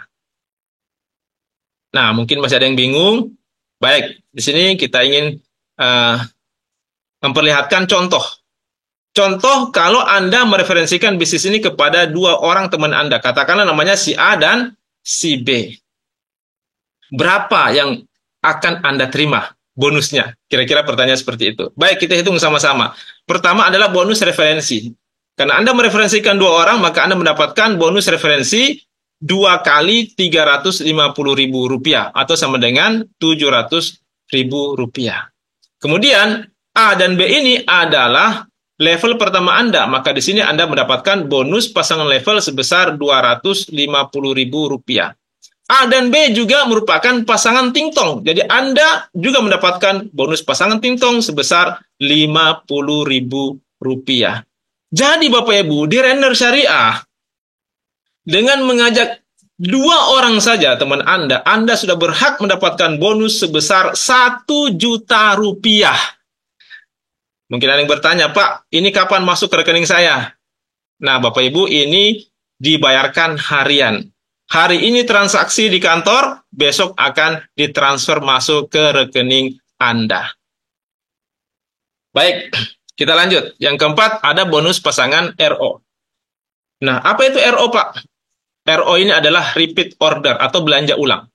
Nah, mungkin masih ada yang bingung. Baik, di sini kita ingin memperlihatkan contoh. Contoh kalau Anda mereferensikan bisnis ini kepada 2 orang teman Anda. Katakanlah namanya si A dan si B. Berapa yang akan Anda terima bonusnya? Kira-kira pertanyaan seperti itu. Baik, kita hitung sama-sama. Pertama adalah bonus referensi. Karena Anda mereferensikan 2 orang, maka Anda mendapatkan bonus referensi 2 kali Rp350.000 atau sama dengan Rp700.000. Kemudian A dan B ini adalah level pertama Anda, maka di sini Anda mendapatkan bonus pasangan level sebesar Rp250.000. A dan B juga merupakan pasangan tingtong. Jadi Anda juga mendapatkan bonus pasangan tingtong sebesar Rp50.000. Jadi Bapak Ibu, di render syariah, dengan mengajak 2 orang saja teman Anda sudah berhak mendapatkan bonus sebesar Rp1 juta. Mungkin ada yang bertanya, Pak, ini kapan masuk ke rekening saya? Nah, Bapak Ibu, ini dibayarkan harian. Hari ini transaksi di kantor, besok akan ditransfer masuk ke rekening Anda. Baik, kita lanjut. Yang keempat, ada bonus pasangan RO. Nah, apa itu RO, Pak? RO ini adalah repeat order atau belanja ulang.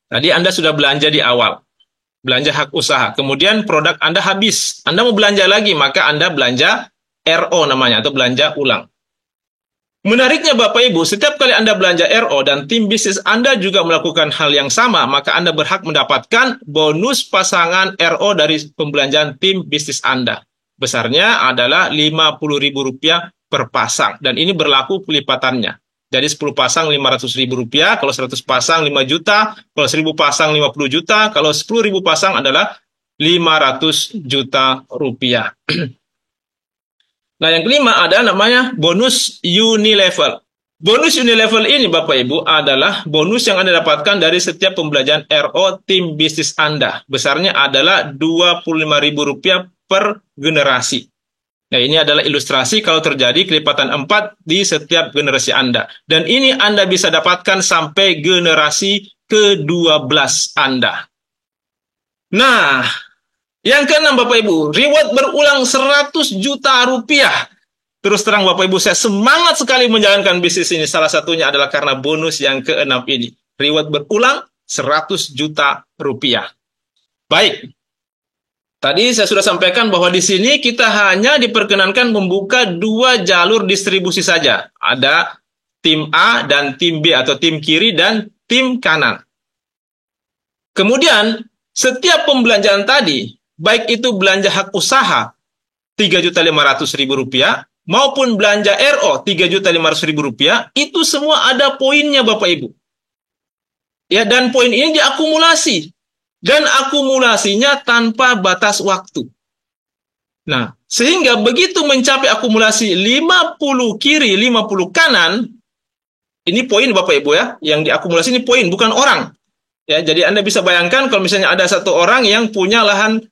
Tadi Anda sudah belanja di awal. Belanja hak usaha. Kemudian produk Anda habis. Anda mau belanja lagi, maka Anda belanja RO namanya, atau belanja ulang. Menariknya Bapak Ibu, setiap kali Anda belanja RO dan tim bisnis Anda juga melakukan hal yang sama, maka Anda berhak mendapatkan bonus pasangan RO dari pembelanjaan tim bisnis Anda. Besarnya adalah Rp50.000 per pasang. Dan ini berlaku pelipatannya. Jadi 10 pasang Rp500.000, kalau 100 pasang 5 juta, kalau 1000 pasang 50 juta, kalau 10.000 pasang adalah Rp500 juta. Nah, yang kelima ada namanya bonus unilevel. Bonus unilevel ini Bapak Ibu adalah bonus yang Anda dapatkan dari setiap pembelanjaan RO tim bisnis Anda. Besarnya adalah Rp25.000 per generasi. Nah, ini adalah ilustrasi kalau terjadi kelipatan 4 di setiap generasi Anda. Dan ini Anda bisa dapatkan sampai generasi ke-12 Anda. Nah, yang keenam Bapak Ibu, reward berulang Rp100 juta. Terus terang Bapak Ibu, saya semangat sekali menjalankan bisnis ini. Salah satunya adalah karena bonus yang keenam ini. Reward berulang Rp100 juta. Baik. Tadi saya sudah sampaikan bahwa di sini kita hanya diperkenankan membuka 2 jalur distribusi saja. Ada tim A dan tim B atau tim kiri dan tim kanan. Kemudian setiap pembelanjaan tadi, baik itu belanja hak usaha Rp3.500.000 maupun belanja RO Rp3.500.000, itu semua ada poinnya Bapak Ibu. Ya, dan poin ini diakumulasi. Dan akumulasinya tanpa batas waktu. Nah, sehingga begitu mencapai akumulasi 50 kiri, 50 kanan, ini poin Bapak Ibu ya, yang diakumulasi ini poin, bukan orang. Ya, jadi Anda bisa bayangkan kalau misalnya ada satu orang yang punya lahan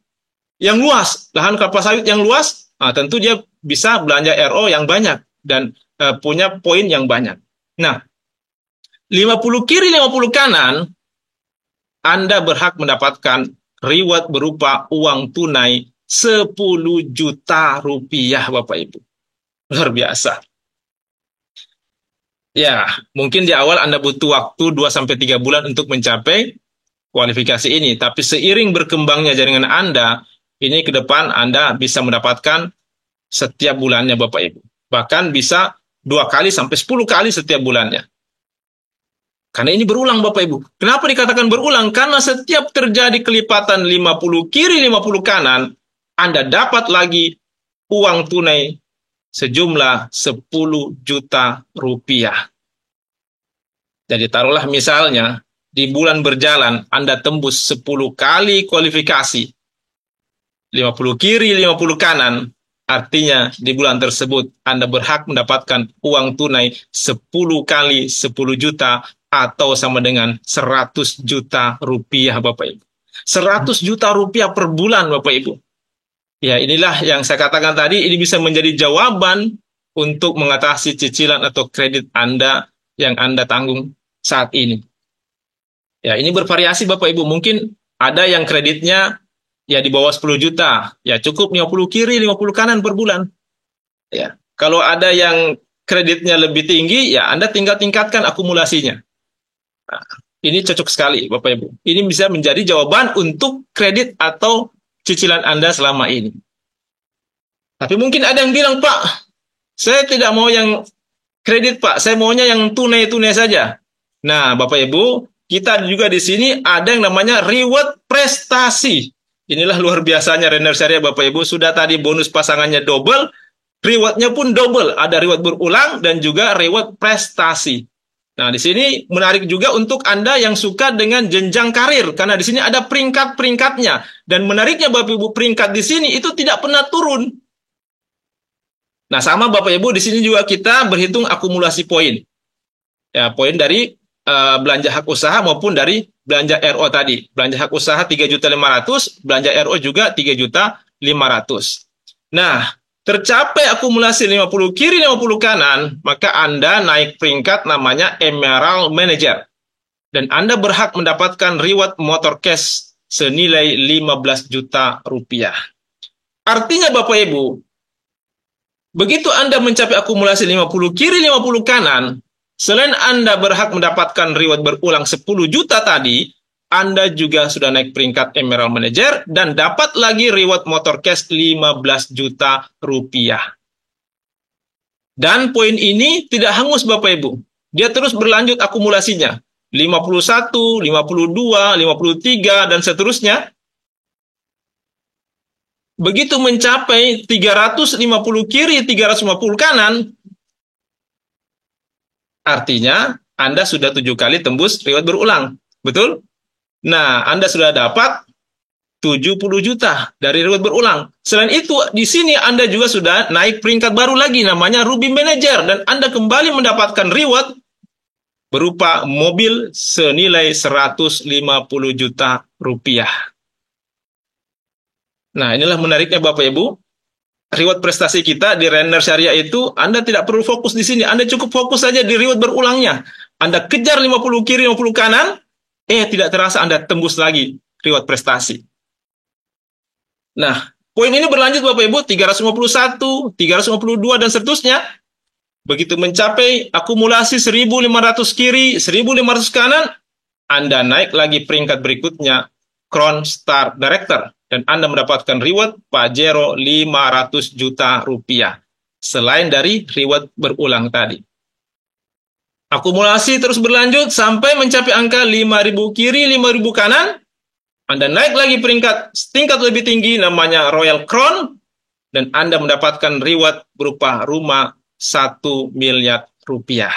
yang luas, lahan kelapa sawit yang luas, nah, tentu dia bisa belanja RO yang banyak dan punya poin yang banyak. Nah, 50 kiri, 50 kanan, Anda berhak mendapatkan reward berupa uang tunai 10 juta rupiah, Bapak Ibu. Luar biasa. Ya, mungkin di awal Anda butuh waktu 2-3 bulan untuk mencapai kualifikasi ini. Tapi seiring berkembangnya jaringan Anda, ini ke depan Anda bisa mendapatkan setiap bulannya Bapak Ibu. Bahkan bisa 2 kali sampai 10 kali setiap bulannya. Karena ini berulang Bapak Ibu. Kenapa dikatakan berulang? Karena setiap terjadi kelipatan 50 kiri 50 kanan, Anda dapat lagi uang tunai sejumlah 10 juta rupiah. Jadi taruhlah misalnya di bulan berjalan Anda tembus 10 kali kualifikasi, 50 kiri 50 kanan, artinya di bulan tersebut Anda berhak mendapatkan uang tunai 10 kali 10 juta atau sama dengan 100 juta rupiah Bapak Ibu. 100 juta rupiah per bulan Bapak Ibu. Ya, inilah yang saya katakan tadi, ini bisa menjadi jawaban untuk mengatasi cicilan atau kredit Anda yang Anda tanggung saat ini. Ya, ini bervariasi Bapak Ibu. Mungkin ada yang kreditnya ya di bawah 10 juta. Ya, cukup 50 kiri, 50 kanan per bulan. Ya, kalau ada yang kreditnya lebih tinggi, ya Anda tinggal tingkatkan akumulasinya. Nah, ini cocok sekali Bapak Ibu. Ini bisa menjadi jawaban untuk kredit atau cicilan Anda selama ini. Tapi mungkin ada yang bilang, Pak, saya tidak mau yang kredit, Pak. Saya maunya yang tunai-tunai saja. Nah, Bapak Ibu, kita juga di sini ada yang namanya reward prestasi. Inilah luar biasanya Renner Syariah, Bapak Ibu. Sudah tadi bonus pasangannya double, rewardnya pun double. Ada reward berulang dan juga reward prestasi. Nah, di sini menarik juga untuk Anda yang suka dengan jenjang karir, karena di sini ada peringkat-peringkatnya. Dan menariknya Bapak Ibu, peringkat di sini itu tidak pernah turun. Nah, sama Bapak Ibu, di sini juga kita berhitung akumulasi poin. Ya, poin dari belanja hak usaha maupun dari belanja RO tadi. Belanja hak usaha 3.500.000, belanja RO juga 3.500.000. Nah, tercapai akumulasi 50 kiri 50 kanan, maka Anda naik peringkat namanya Emerald Manager. Dan Anda berhak mendapatkan reward motor cash senilai 15 juta rupiah. Artinya Bapak Ibu, begitu Anda mencapai akumulasi 50 kiri 50 kanan, selain Anda berhak mendapatkan reward berulang 10 juta tadi, Anda juga sudah naik peringkat Emerald Manager dan dapat lagi reward motor cash 15 juta rupiah. Dan poin ini tidak hangus Bapak Ibu. Dia terus berlanjut akumulasinya. 51, 52, 53, dan seterusnya. Begitu mencapai 350 kiri, 350 kanan, artinya Anda sudah 7 kali tembus reward berulang. Betul? Nah, Anda sudah dapat 70 juta dari reward berulang. Selain itu, di sini Anda juga sudah naik peringkat baru lagi, namanya Ruby Manager. Dan Anda kembali mendapatkan reward berupa mobil senilai 150 juta rupiah. Nah, inilah menariknya Bapak Ibu. Reward prestasi kita di Renner Syariah itu, Anda tidak perlu fokus di sini. Anda cukup fokus saja di reward berulangnya. Anda kejar 50 kiri, 50 kanan, tidak terasa Anda tembus lagi reward prestasi. Nah, poin ini berlanjut Bapak Ibu, 351, 352, dan seterusnya. Begitu mencapai akumulasi 1.500 kiri, 1.500 kanan, Anda naik lagi peringkat berikutnya, Crown Star Director. Dan Anda mendapatkan reward Pajero 500 juta rupiah. Selain dari reward berulang tadi. Akumulasi terus berlanjut sampai mencapai angka 5.000 kiri, 5.000 kanan. Anda naik lagi tingkat lebih tinggi namanya Royal Crown, dan Anda mendapatkan reward berupa rumah 1 miliar rupiah.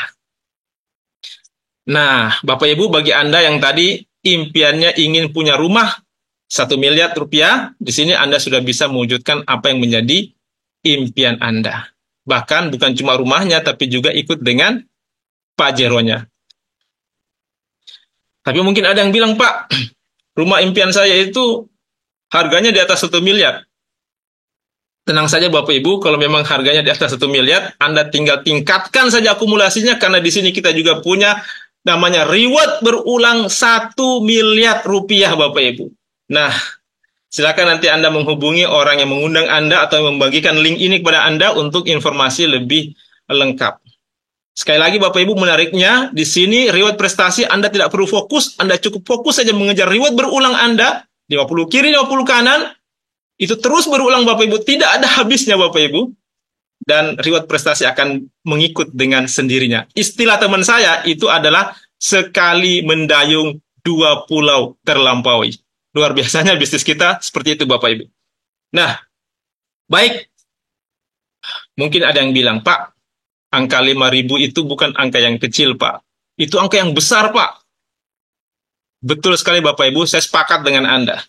Nah, Bapak Ibu, bagi Anda yang tadi impiannya ingin punya rumah 1 miliar rupiah, di sini Anda sudah bisa mewujudkan apa yang menjadi impian Anda. Bahkan bukan cuma rumahnya, tapi juga ikut dengan pajeronya. Tapi mungkin ada yang bilang, Pak, rumah impian saya itu harganya di atas 1 miliar. Tenang saja Bapak Ibu, kalau memang harganya di atas 1 miliar, Anda tinggal tingkatkan saja akumulasinya, karena di sini kita juga punya namanya reward berulang 1 miliar rupiah Bapak Ibu. Nah, silakan nanti Anda menghubungi orang yang mengundang Anda atau membagikan link ini kepada Anda untuk informasi lebih lengkap. Sekali lagi Bapak Ibu, menariknya di sini reward prestasi Anda tidak perlu fokus, Anda cukup fokus saja mengejar reward berulang Anda, 50 kiri, 50 kanan, itu terus berulang Bapak Ibu, tidak ada habisnya Bapak Ibu, dan reward prestasi akan mengikut dengan sendirinya. Istilah teman saya itu adalah sekali mendayung 2 pulau terlampaui. Luar biasanya bisnis kita seperti itu Bapak Ibu. Nah, baik, mungkin ada yang bilang, Pak, angka 5.000 itu bukan angka yang kecil Pak, itu angka yang besar Pak. Betul sekali Bapak Ibu, saya sepakat dengan Anda.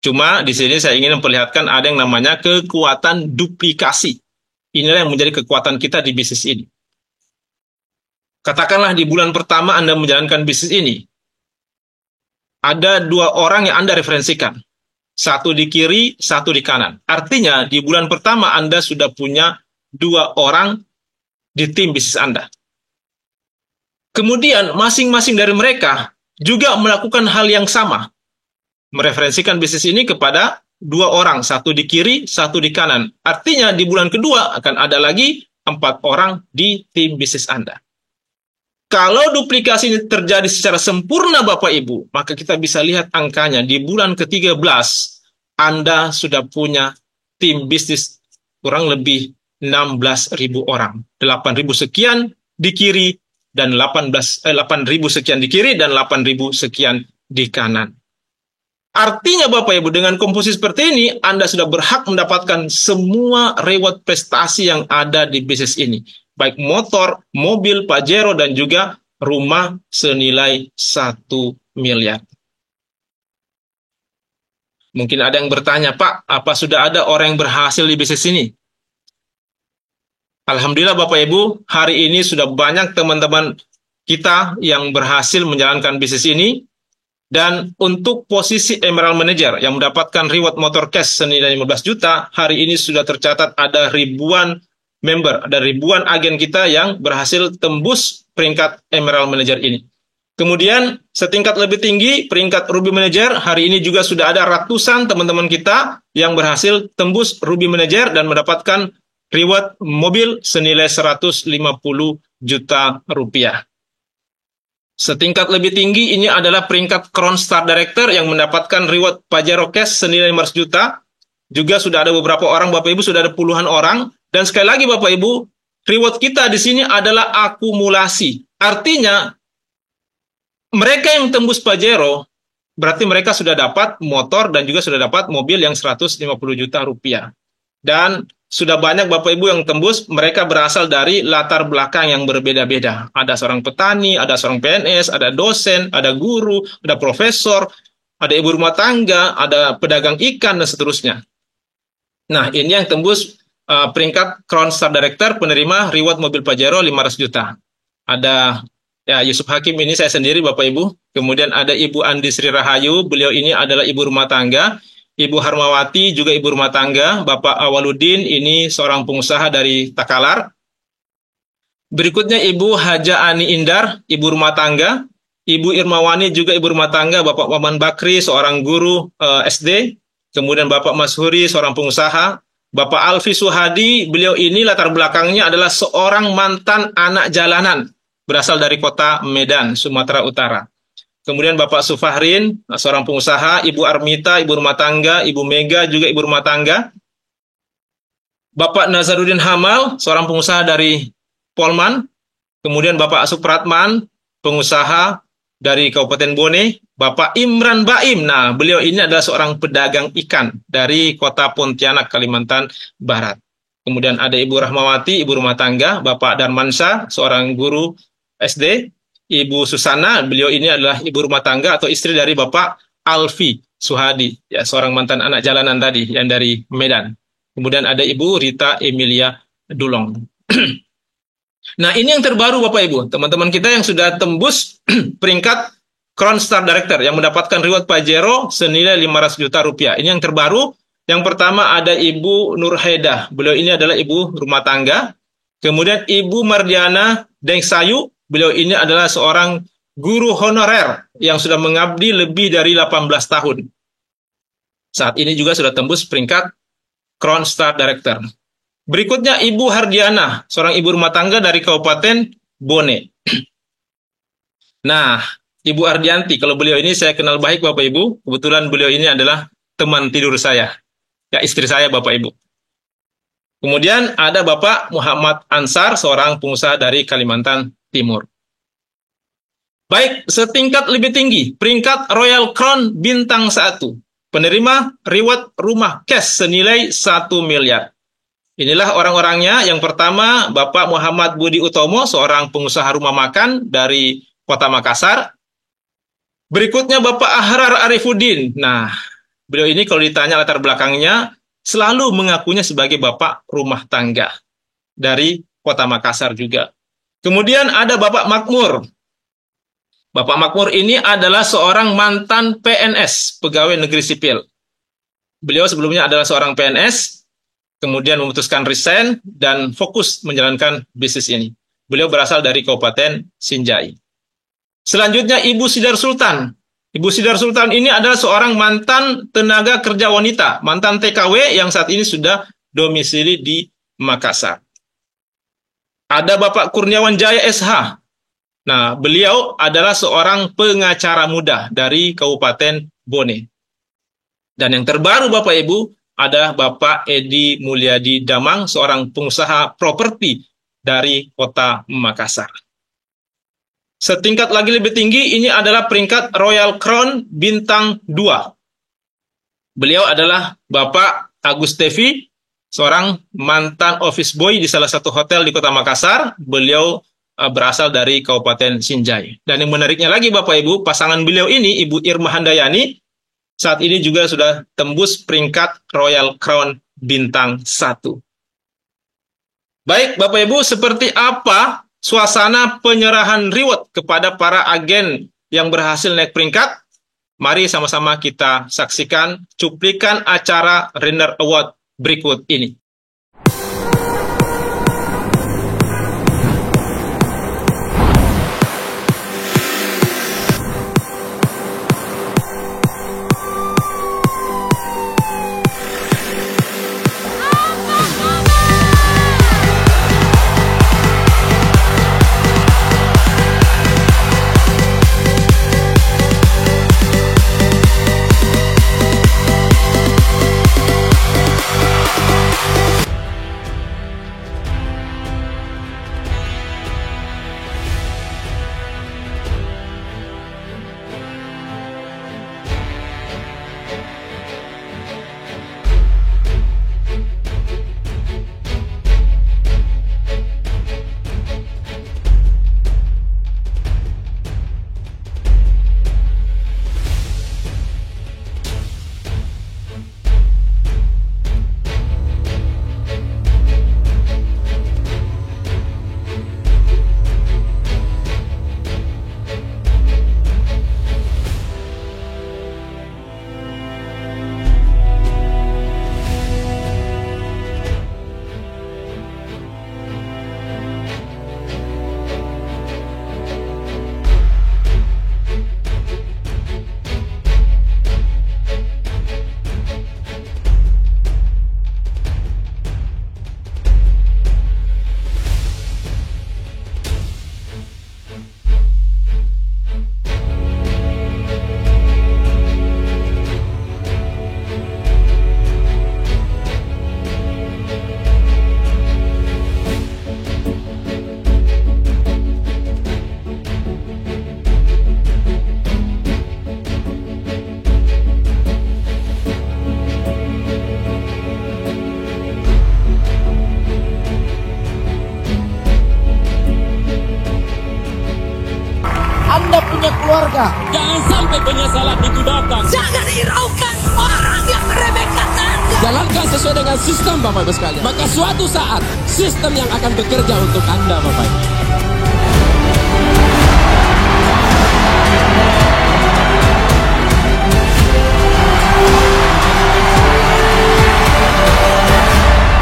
Cuma di sini saya ingin memperlihatkan ada yang namanya kekuatan duplikasi. Inilah yang menjadi kekuatan kita di bisnis ini. Katakanlah di bulan pertama Anda menjalankan bisnis ini, ada 2 orang yang Anda referensikan. Satu di kiri, satu di kanan. Artinya di bulan pertama Anda sudah punya 2 orang di tim bisnis Anda. Kemudian masing-masing dari mereka juga melakukan hal yang sama. Mereferensikan bisnis ini kepada 2 orang, satu di kiri, satu di kanan. Artinya di bulan kedua akan ada lagi 4 orang di tim bisnis Anda. Kalau duplikasi ini terjadi secara sempurna Bapak Ibu, maka kita bisa lihat angkanya. Di bulan ke-13, Anda sudah punya tim bisnis kurang lebih 16.000 orang. 8.000 sekian di kiri, dan 8.000 sekian di kiri, dan 8.000 sekian di kanan. Artinya Bapak Ibu, dengan komposisi seperti ini, Anda sudah berhak mendapatkan semua reward prestasi yang ada di bisnis ini. Baik motor, mobil, Pajero, dan juga rumah senilai 1 miliar. Mungkin ada yang bertanya, Pak, apa sudah ada orang yang berhasil di bisnis ini? Alhamdulillah Bapak Ibu, hari ini sudah banyak teman-teman kita yang berhasil menjalankan bisnis ini. Dan untuk posisi Emerald Manager yang mendapatkan reward motor cash senilai 15 juta, hari ini sudah tercatat ada ribuan member, ada ribuan agen kita yang berhasil tembus peringkat Emerald Manager ini. Kemudian setingkat lebih tinggi, peringkat Ruby Manager, hari ini juga sudah ada ratusan teman-teman kita yang berhasil tembus Ruby Manager dan mendapatkan reward mobil senilai 150 juta rupiah. Setingkat lebih tinggi ini adalah peringkat Crown Star Director yang mendapatkan reward Pajero Cash senilai 500 juta. Juga sudah ada beberapa orang, Bapak Ibu, sudah ada puluhan orang. Dan sekali lagi Bapak Ibu, reward kita di sini adalah akumulasi. Artinya, mereka yang tembus Pajero, berarti mereka sudah dapat motor dan juga sudah dapat mobil yang 150 juta rupiah. Dan sudah banyak Bapak Ibu yang tembus, mereka berasal dari latar belakang yang berbeda-beda. Ada seorang petani, ada seorang PNS, ada dosen, ada guru, ada profesor, ada ibu rumah tangga, ada pedagang ikan, dan seterusnya. Nah, ini yang tembus peringkat Crown Star Director penerima reward mobil Pajero 500 juta. Ada ya Yusuf Hakim, ini saya sendiri Bapak Ibu. Kemudian ada Ibu Andi Sri Rahayu, beliau ini adalah ibu rumah tangga. Ibu Harmawati juga ibu rumah tangga. Bapak Awaludin ini seorang pengusaha dari Takalar. Berikutnya Ibu Haja Ani Indar, ibu rumah tangga. Ibu Irmawani juga ibu rumah tangga. Bapak Waman Bakri, seorang guru SD. Kemudian Bapak Mashuri, seorang pengusaha. Bapak Alfi Suhadi, beliau ini latar belakangnya adalah seorang mantan anak jalanan. Berasal dari kota Medan, Sumatera Utara. Kemudian Bapak Sufahrin, seorang pengusaha. Ibu Armita, ibu rumah tangga. Ibu Mega juga ibu rumah tangga. Bapak Nazarudin Hamal, seorang pengusaha dari Polman. Kemudian Bapak Supratman, pengusaha dari Kabupaten Bone, Bapak Imran Baim. Nah, beliau ini adalah seorang pedagang ikan dari kota Pontianak, Kalimantan Barat. Kemudian ada Ibu Rahmawati, ibu rumah tangga, Bapak Darmansyah, seorang guru SD, Ibu Susana, beliau ini adalah ibu rumah tangga atau istri dari Bapak Alfi Suhadi, ya, seorang mantan anak jalanan tadi yang dari Medan. Kemudian ada Ibu Rita Emilia Dulong. Nah, ini yang terbaru Bapak Ibu, teman-teman kita yang sudah tembus peringkat Crown Star Director yang mendapatkan reward Pajero senilai 500 juta rupiah. Ini yang terbaru. Yang pertama ada Ibu Nurhaidah. Beliau ini adalah ibu rumah tangga. Kemudian Ibu Mardiana Dengsayu. Beliau ini adalah seorang guru honorer yang sudah mengabdi lebih dari 18 tahun. Saat ini juga sudah tembus peringkat Crown Star Director. Berikutnya Ibu Hardiana, seorang ibu rumah tangga dari Kabupaten Bone. Nah, Ibu Ardianti, kalau beliau ini saya kenal baik Bapak Ibu, kebetulan beliau ini adalah teman tidur saya. Ya, istri saya Bapak Ibu. Kemudian ada Bapak Muhammad Ansar, seorang pengusaha dari Kalimantan Timur. Baik, setingkat lebih tinggi, peringkat Royal Crown Bintang 1. Penerima reward rumah cash senilai 1 miliar. Inilah orang-orangnya. Yang pertama, Bapak Muhammad Budi Utomo, seorang pengusaha rumah makan dari Kota Makassar. Berikutnya Bapak Ahrar Arifuddin. Nah, beliau ini kalau ditanya latar belakangnya, selalu mengakunya sebagai Bapak rumah tangga dari Kota Makassar juga. Kemudian ada Bapak Makmur. Bapak Makmur ini adalah seorang mantan PNS, pegawai negeri sipil. Beliau sebelumnya adalah seorang PNS, kemudian memutuskan resign dan fokus menjalankan bisnis ini. Beliau berasal dari Kabupaten Sinjai. Selanjutnya Ibu Sidar Sultan. Ibu Sidar Sultan ini adalah seorang mantan tenaga kerja wanita, mantan TKW yang saat ini sudah domisili di Makassar. Ada Bapak Kurniawan Jaya SH. Nah, beliau adalah seorang pengacara muda dari Kabupaten Bone. Dan yang terbaru Bapak Ibu, ada Bapak Edi Mulyadi Damang, seorang pengusaha properti dari Kota Makassar. Setingkat lagi lebih tinggi, ini adalah peringkat Royal Crown Bintang 2. Beliau adalah Bapak Agus Tevi, seorang mantan office boy di salah satu hotel di Kota Makassar. Beliau berasal dari Kabupaten Sinjai. Dan yang menariknya lagi Bapak Ibu, pasangan beliau ini, Ibu Irma Handayani, saat ini juga sudah tembus peringkat Royal Crown Bintang 1. Baik Bapak Ibu, seperti apa suasana penyerahan reward kepada para agen yang berhasil naik peringkat? Mari sama-sama kita saksikan cuplikan acara Renner Award berikut ini. jalankan sesuai dengan sistem Bapak Ibu sekalian. Maka suatu saat sistem yang akan bekerja untuk Anda Bapak Ibu.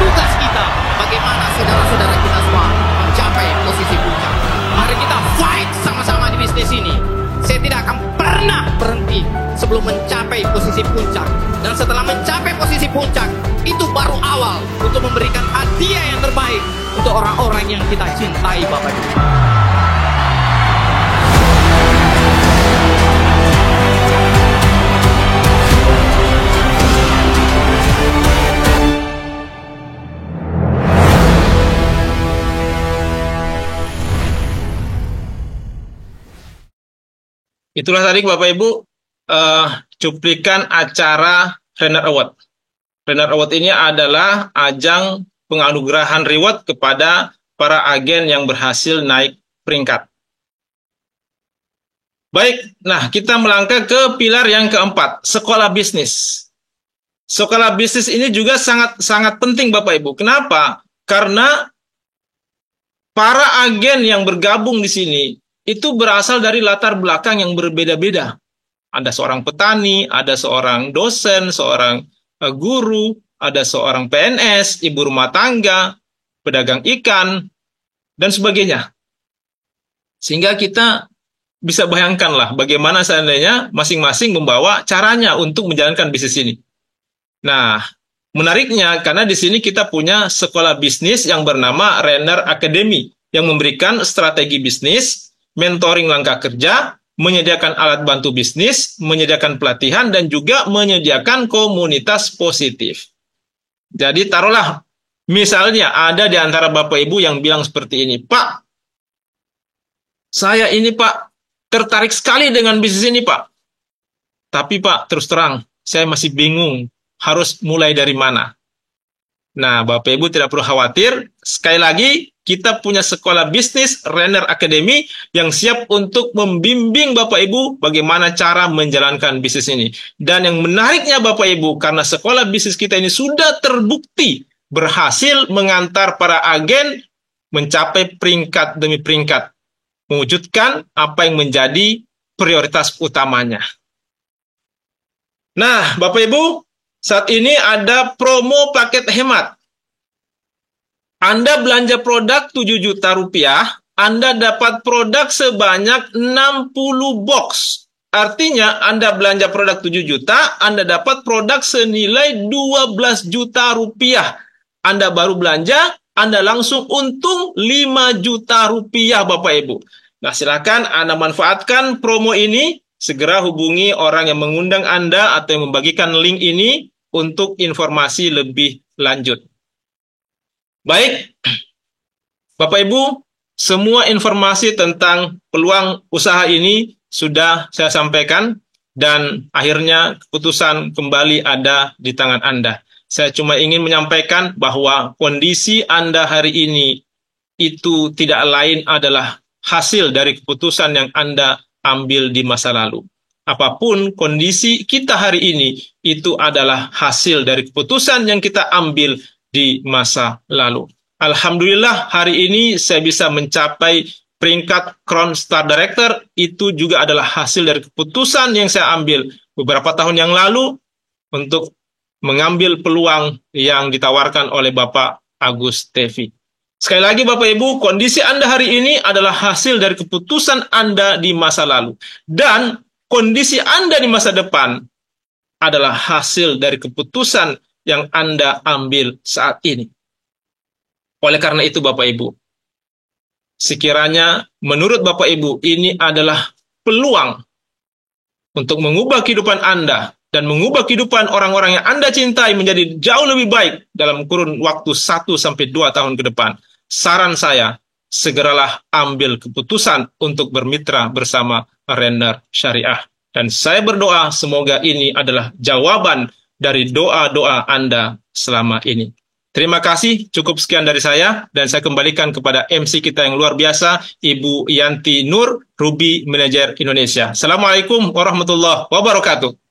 Tugas kita bagaimana saudara-saudara kita semua mencapai posisi puncak. Mari kita fight sama-sama di bisnis ini. Saya tidak akan pernah berhenti sebelum mencapai posisi puncak. Dan setelah mencapai posisi puncak, itu baru awal untuk memberikan hadiah yang terbaik untuk orang-orang yang kita cintai Bapak Ibu. Itulah tadi Bapak Ibu cuplikan acara Renner Award. Renner Award ini adalah ajang penganugerahan reward kepada para agen yang berhasil naik peringkat. Baik, nah kita melangkah ke pilar yang keempat, sekolah bisnis. Sekolah bisnis ini juga sangat penting Bapak Ibu. Kenapa? Karena para agen yang bergabung di sini itu berasal dari latar belakang yang berbeda-beda. Ada seorang petani, ada seorang dosen, seorang guru, ada seorang PNS, ibu rumah tangga, pedagang ikan, dan sebagainya. Sehingga kita bisa bayangkanlah bagaimana seandainya masing-masing membawa caranya untuk menjalankan bisnis ini. Nah, menariknya karena di sini kita punya sekolah bisnis yang bernama Renner Academy yang memberikan strategi bisnis, mentoring langkah kerja, menyediakan alat bantu bisnis, menyediakan pelatihan, dan juga menyediakan komunitas positif. Jadi taruhlah, misalnya ada di antara Bapak Ibu yang bilang seperti ini, Pak, saya ini Pak, tertarik sekali dengan bisnis ini Pak. Tapi Pak, terus terang, saya masih bingung, harus mulai dari mana. Nah, Bapak Ibu tidak perlu khawatir, sekali lagi, kita punya sekolah bisnis Renner Academy yang siap untuk membimbing Bapak Ibu bagaimana cara menjalankan bisnis ini. Dan yang menariknya Bapak Ibu, karena sekolah bisnis kita ini sudah terbukti berhasil mengantar para agen mencapai peringkat demi peringkat, mewujudkan apa yang menjadi prioritas utamanya. Nah, Bapak Ibu, saat ini ada promo paket hemat. Anda belanja produk 7 juta rupiah, Anda dapat produk sebanyak 60 box. Artinya, Anda belanja produk 7 juta, Anda dapat produk senilai 12 juta rupiah. Anda baru belanja, Anda langsung untung 5 juta rupiah, Bapak Ibu. Nah, silakan Anda manfaatkan promo ini. Segera hubungi orang yang mengundang Anda atau yang membagikan link ini untuk informasi lebih lanjut. Baik, Bapak Ibu, semua informasi tentang peluang usaha ini sudah saya sampaikan dan akhirnya keputusan kembali ada di tangan Anda. Saya cuma ingin menyampaikan bahwa kondisi Anda hari ini itu tidak lain adalah hasil dari keputusan yang Anda ambil di masa lalu. Apapun kondisi kita hari ini, itu adalah hasil dari keputusan yang kita ambil di masa lalu. Alhamdulillah hari ini saya bisa mencapai peringkat Crown Star Director, itu juga adalah hasil dari keputusan yang saya ambil beberapa tahun yang lalu untuk mengambil peluang yang ditawarkan oleh Bapak Agus Tevi. Sekali lagi Bapak Ibu, kondisi Anda hari ini adalah hasil dari keputusan Anda di masa lalu. Dan kondisi Anda di masa depan adalah hasil dari keputusan yang Anda ambil saat ini. Oleh karena itu Bapak Ibu, sekiranya menurut Bapak Ibu ini adalah peluang untuk mengubah kehidupan Anda dan mengubah kehidupan orang-orang yang Anda cintai menjadi jauh lebih baik dalam kurun waktu 1-2 tahun ke depan. Saran saya, segeralah ambil keputusan untuk bermitra bersama Renner Syariah. Dan saya berdoa semoga ini adalah jawaban dari doa-doa Anda selama ini. Terima kasih, cukup sekian dari saya, dan saya kembalikan kepada MC kita yang luar biasa, Ibu Yanti Nur, Ruby Manager Indonesia. Assalamualaikum warahmatullahi wabarakatuh.